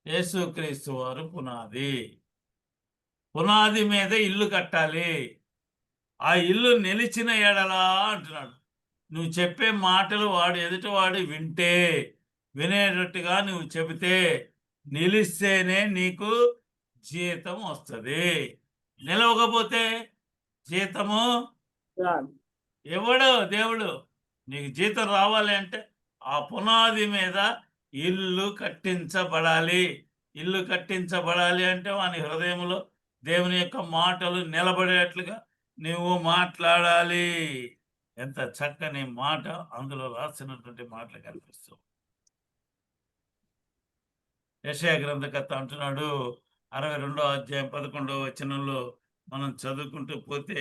S1: యేసుక్రీస్తు వారు పునాది. పునాది మీద ఇల్లు కట్టాలి. ఆ ఇల్లు నిలిచిన ఎడలా అంటున్నాడు. నువ్వు చెప్పే మాటలు ఎదుటివాడు వింటే, వినేటట్టుగా నువ్వు చెబితే, నిలిస్తేనే నీకు జీతం వస్తుంది. నిలవకపోతే జీతము ఇవ్వడు దేవుడు. నీకు జీతం రావాలి అంటే ఆ పునాది మీద ఇల్లు కట్టించబడాలి. ఇల్లు కట్టించబడాలి అంటే వాని హృదయంలో దేవుని యొక్క మాటలు నిలబడేట్లుగా నువ్వు మాట్లాడాలి. ఎంత చక్కని మాట అందులో రాసినటువంటి మాటలు కనిపిస్తావు. యెషయా గ్రంథకర్త అంటున్నాడు 62వ అధ్యాయం 11వ వచనంలో మనం చదువుకుంటూ పోతే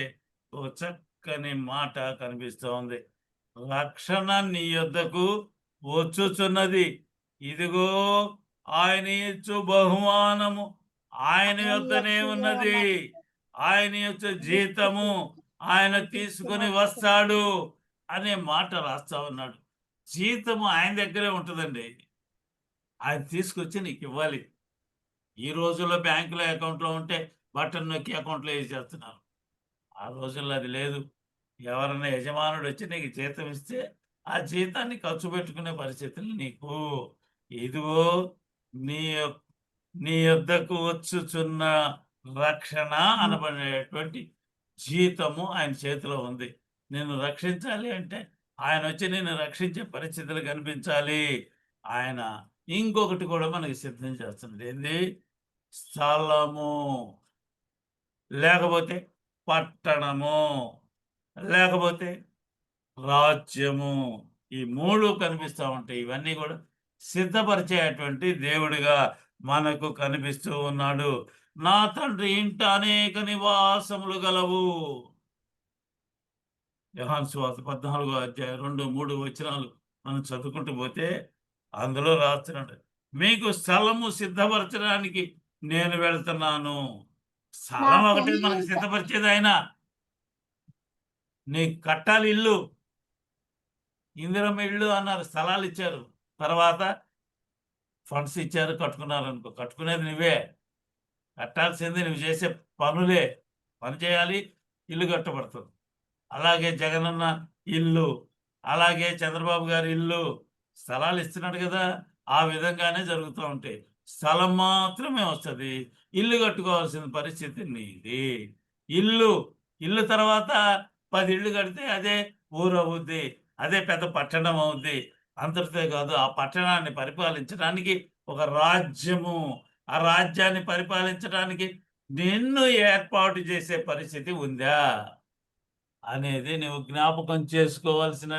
S1: ఒక చక్కని మాట కనిపిస్తూ ఉంది. రక్షణ నీ యొద్దకు వచ్చుచున్నది, ఇదిగో ఆయన ఇచ్చు బహుమానము ఆయన యొద్దనే ఉన్నది, ఆయన యొక్క జీతము ఆయన తీసుకొని వస్తాడు అనే మాట రాస్తా ఉన్నాడు. జీతము ఆయన దగ్గరే ఉంటుందండి. ఆయన తీసుకొచ్చి నీకు ఇవ్వాలి. ఈ రోజుల్లో బ్యాంకులో అకౌంట్లో ఉంటే బటన్ నొక్కి అకౌంట్లో వేసేస్తున్నారు. ఆ రోజుల్లో అది లేదు. ఎవరైనా యజమానుడు వచ్చి నీకు జీతం ఇస్తే ఆ జీతాన్ని ఖర్చు పెట్టుకునే పరిస్థితులు నీకు. ఇదిగో నీ నీ యొద్దకు వచ్చుచున్న రక్షణ అనబడేటువంటి జీతము ఆయన చేతిలో ఉంది. నిన్ను రక్షించాలి అంటే ఆయన వచ్చి నిన్ను రక్షించే పరిస్థితులు కనిపించాలి. ఆయన ఇంకొకటి కూడా మనకి సిద్ధం చేస్తున్నది. ఏంది? స్థలము, లేకపోతే పట్టణము, లేకపోతే రాజ్యము. ఈ 3 కనిపిస్తూ ఉంటాయి. ఇవన్నీ కూడా సిద్ధపరిచేటువంటి దేవుడిగా మనకు కనిపిస్తూ ఉన్నాడు. నా తండ్రి ఇంట అనేక నివాసములు గలవు. యోహాను సువార్త 14వ అధ్యాయం 2, 3 వచనాలు మనం చదువుకుంటూ పోతే అందులో రాస్తున్నాడు, మీకు స్థలము సిద్ధపరచడానికి నేను వెళ్తున్నాను. స్థలం ఒకటి మనకు సిద్ధపరిచేది ఆయన. నీకు కట్టాలి ఇల్లు. ఇందిరమ్మ ఇల్లు అన్నారు, స్థలాలు ఇచ్చారు, తర్వాత ఫండ్స్ ఇచ్చారు, కట్టుకున్నారు అనుకో. కట్టుకునేది నువ్వే, కట్టాల్సింది నువ్వు చేసే పనులే. పని చేయాలి, ఇల్లు కట్టబడుతుంది. అలాగే జగనన్న ఇల్లు, అలాగే చంద్రబాబు గారి ఇల్లు, స్థలాలు ఇస్తున్నాడు కదా. ఆ విధంగానే జరుగుతూ ఉంటాయి. స్థలం మాత్రమే వస్తుంది, ఇల్లు కట్టుకోవాల్సిన పరిస్థితి నీది. ఇల్లు తర్వాత 10 ఇళ్ళు కడితే అదే ఊరు అవుద్ది, అదే పెద్ద పట్టణం అవుద్ది. అంతటితో కాదు, ఆ పట్టణాన్ని పరిపాలించడానికి ఒక రాజ్యము, ఆ రాజ్యాన్ని పరిపాలించడానికి నిన్ను ఏర్పాటు చేసే పరిస్థితి ఉందా అనేది నువ్వు జ్ఞాపకం చేసుకోవాల్సిన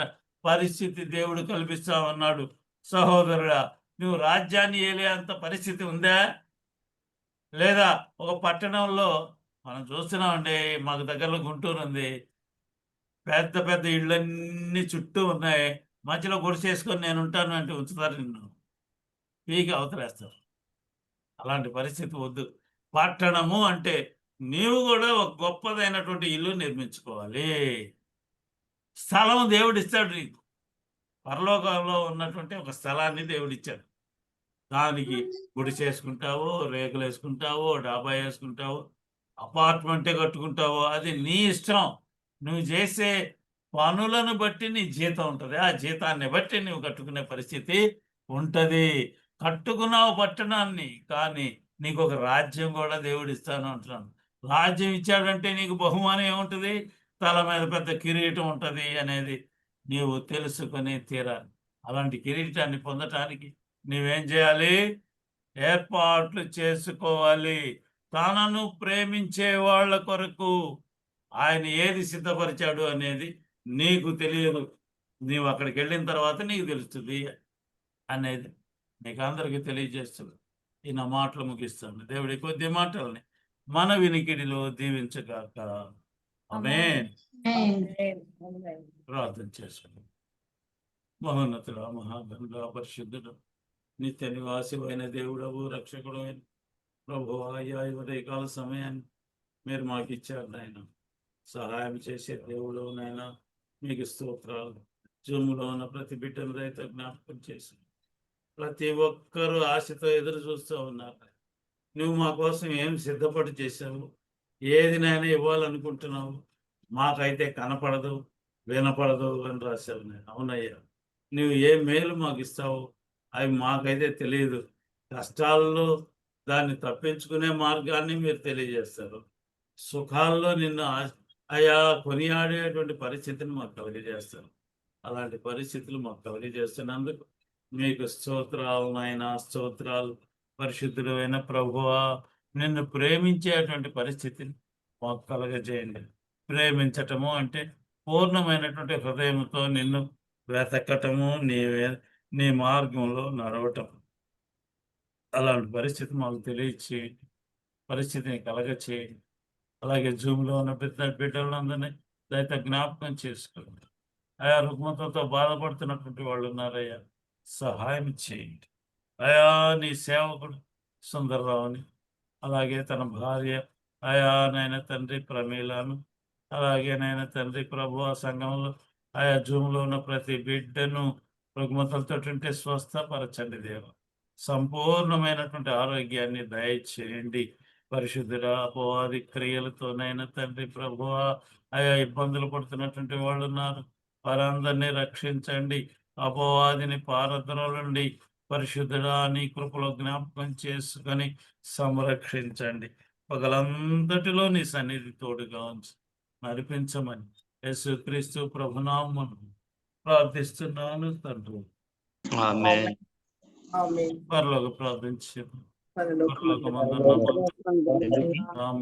S1: పరిస్థితి దేవుడు కల్పిస్తా ఉన్నాడు. సహోదరుడా, నువ్వు రాజ్యాన్ని ఏలే అంత పరిస్థితి ఉందా? లేదా ఒక పట్టణంలో మనం చూస్తున్నామండి, మాకు దగ్గరలో గుంటూరు ఉంది, పెద్ద పెద్ద ఇళ్ళన్నీ చుట్టూ ఉన్నాయి, మధ్యలో గుడిసేసుకొని నేను ఉంటాను అంటే ఉంచుతారు, నిన్ను పీకి అవతలేస్తారు. అలాంటి పరిస్థితి వద్దు. పట్టణము అంటే నీవు కూడా ఒక గొప్పదైనటువంటి ఇల్లు నిర్మించుకోవాలి. స్థలం దేవుడు ఇస్తాడు నీకు. పరలోకంలో ఉన్నటువంటి ఒక స్థలాన్ని దేవుడు ఇచ్చాడు. దానికి గుడి చేసుకుంటావో, రేకులు వేసుకుంటావో, డాబా వేసుకుంటావో, అపార్ట్మెంటే కట్టుకుంటావో, అది నీ ఇష్టం. నువ్వు చేసే పనులను బట్టి నీ జీతం ఉంటుంది. ఆ జీతాన్ని బట్టి నువ్వు కట్టుకునే పరిస్థితి ఉంటుంది. కట్టుకున్నావు పట్టణాన్ని, కానీ నీకు ఒక రాజ్యం కూడా దేవుడు ఇస్తాను అంటున్నాను. రాజ్యం ఇచ్చాడంటే నీకు బహుమానం ఏముంటుంది? తల మీద పెద్ద కిరీటం ఉంటుంది అనేది నీవు తెలుసుకొని తీరాలి. అలాంటి కిరీటాన్ని పొందటానికి నువ్వేం చేయాలి? ఏర్పాట్లు చేసుకోవాలి. తనను ప్రేమించే వాళ్ళ కొరకు ఆయన ఏది సిద్ధపరిచాడు అనేది నీకు తెలియదు. నీవు అక్కడికి వెళ్ళిన తర్వాత నీకు తెలుస్తుంది అనేది నీకు అందరికీ తెలియజేస్తుంది. ఈ నా మాటలు ముగిస్తాను. దేవుడి కొద్ది మాటల్ని మన వినికిడిలో దీవించగాక. ఆమేన్. ప్రార్థన చేసుకుందాం. మహోన్నతుడా, మహాగణుడా, పరిశుద్ధుడు, నిత్య నివాసివైన దేవుడవు, రక్షకుడు అయిన ప్రభువా, అయ్యా ఈ ఉదయకాల సమయాన్ని మీరు మాకు ఇచ్చారు నాయన. సహాయం చేసే దేవుడు నాయన, మీకు స్తోత్రాలు. జూములో ఉన్న ప్రతి బిడ్డను రైతు జ్ఞాపకం చేసి ప్రతి ఒక్కరూ ఆశతో ఎదురు చూస్తూ ఉన్నారు. నువ్వు మా కోసం ఏం సిద్ధపడి చేశావు, ఏది నాయన ఇవ్వాలనుకుంటున్నావు? మాకైతే కనపడదు, వినపడదు అని రాశారు నాయన. అవునయ్యా, నువ్వు ఏ మేలు మాకు ఇస్తావు అవి మాకైతే తెలియదు. కష్టాల్లో దాన్ని తప్పించుకునే మార్గాన్ని మీరు తెలియజేస్తారు. సుఖాల్లో నిన్ను అయా కొనియాడేటువంటి పరిస్థితిని మాకు కలిగజేస్తారు. అలాంటి పరిస్థితులు మాకు కలిగజేస్తున్నందుకు మీకు స్తోత్రాలు నాయనా, స్తోత్రాలు. పరిశుద్ధుడు అయిన ప్రభువా, నిన్ను ప్రేమించేటువంటి పరిస్థితిని మాకు కలగజేయండి. ప్రేమించటము అంటే పూర్ణమైనటువంటి హృదయంతో నిన్ను వెతకటము, నీ మార్గంలో నడవటం. అలాంటి పరిస్థితి మాకు తెలియచేయండి, పరిస్థితిని కలగచేయండి. అలాగే జూమ్లో ఉన్న బిడ్డలందరినీ దయతో జ్ఞాపకం చేసుకోండి. ఆయా రుగ్మతలతో బాధపడుతున్నటువంటి వాళ్ళు ఉన్నారయ్యా, సహాయం చేయండి. అయా నీ సేవకుడు సుందరరావుని, అలాగే తన భార్య అయా నాయన తండ్రి ప్రమీలాను, అలాగే నాయన తండ్రి ప్రభు ఆ సంఘంలో ఆయా జూమ్లో ఉన్న ప్రతి బిడ్డను రుగ్మతలతో ఉంటే స్వస్థపరచండి దేవ. సంపూర్ణమైనటువంటి ఆరోగ్యాన్ని దయచేయండి. పరిశుద్ధుడ అపవాది క్రియలతోనైనా తండ్రి ప్రభువా ఆయా ఇబ్బందులు పడుతున్నటువంటి వాళ్ళు ఉన్నారు, వారందరినీ రక్షించండి. అపవాదిని పారద్రోలండి. పరిశుద్ధుడా నీ కృపలో జ్ఞాపకం చేసుకొని సంరక్షించండి. పగలంతటిలో నీ సన్నిధి తోడుగా ఉంచి నడిపించమని యేసుక్రీస్తు ప్రభునామమున ప్రార్థిస్తున్నాను తండ్రి.
S5: ఆమేన్.
S3: ఆమేన్.
S1: పరలోక ప్రార్థించు.
S3: పరలోకమందున్న
S1: పరలోకమందున్న మా
S3: తండ్రి,
S1: నామ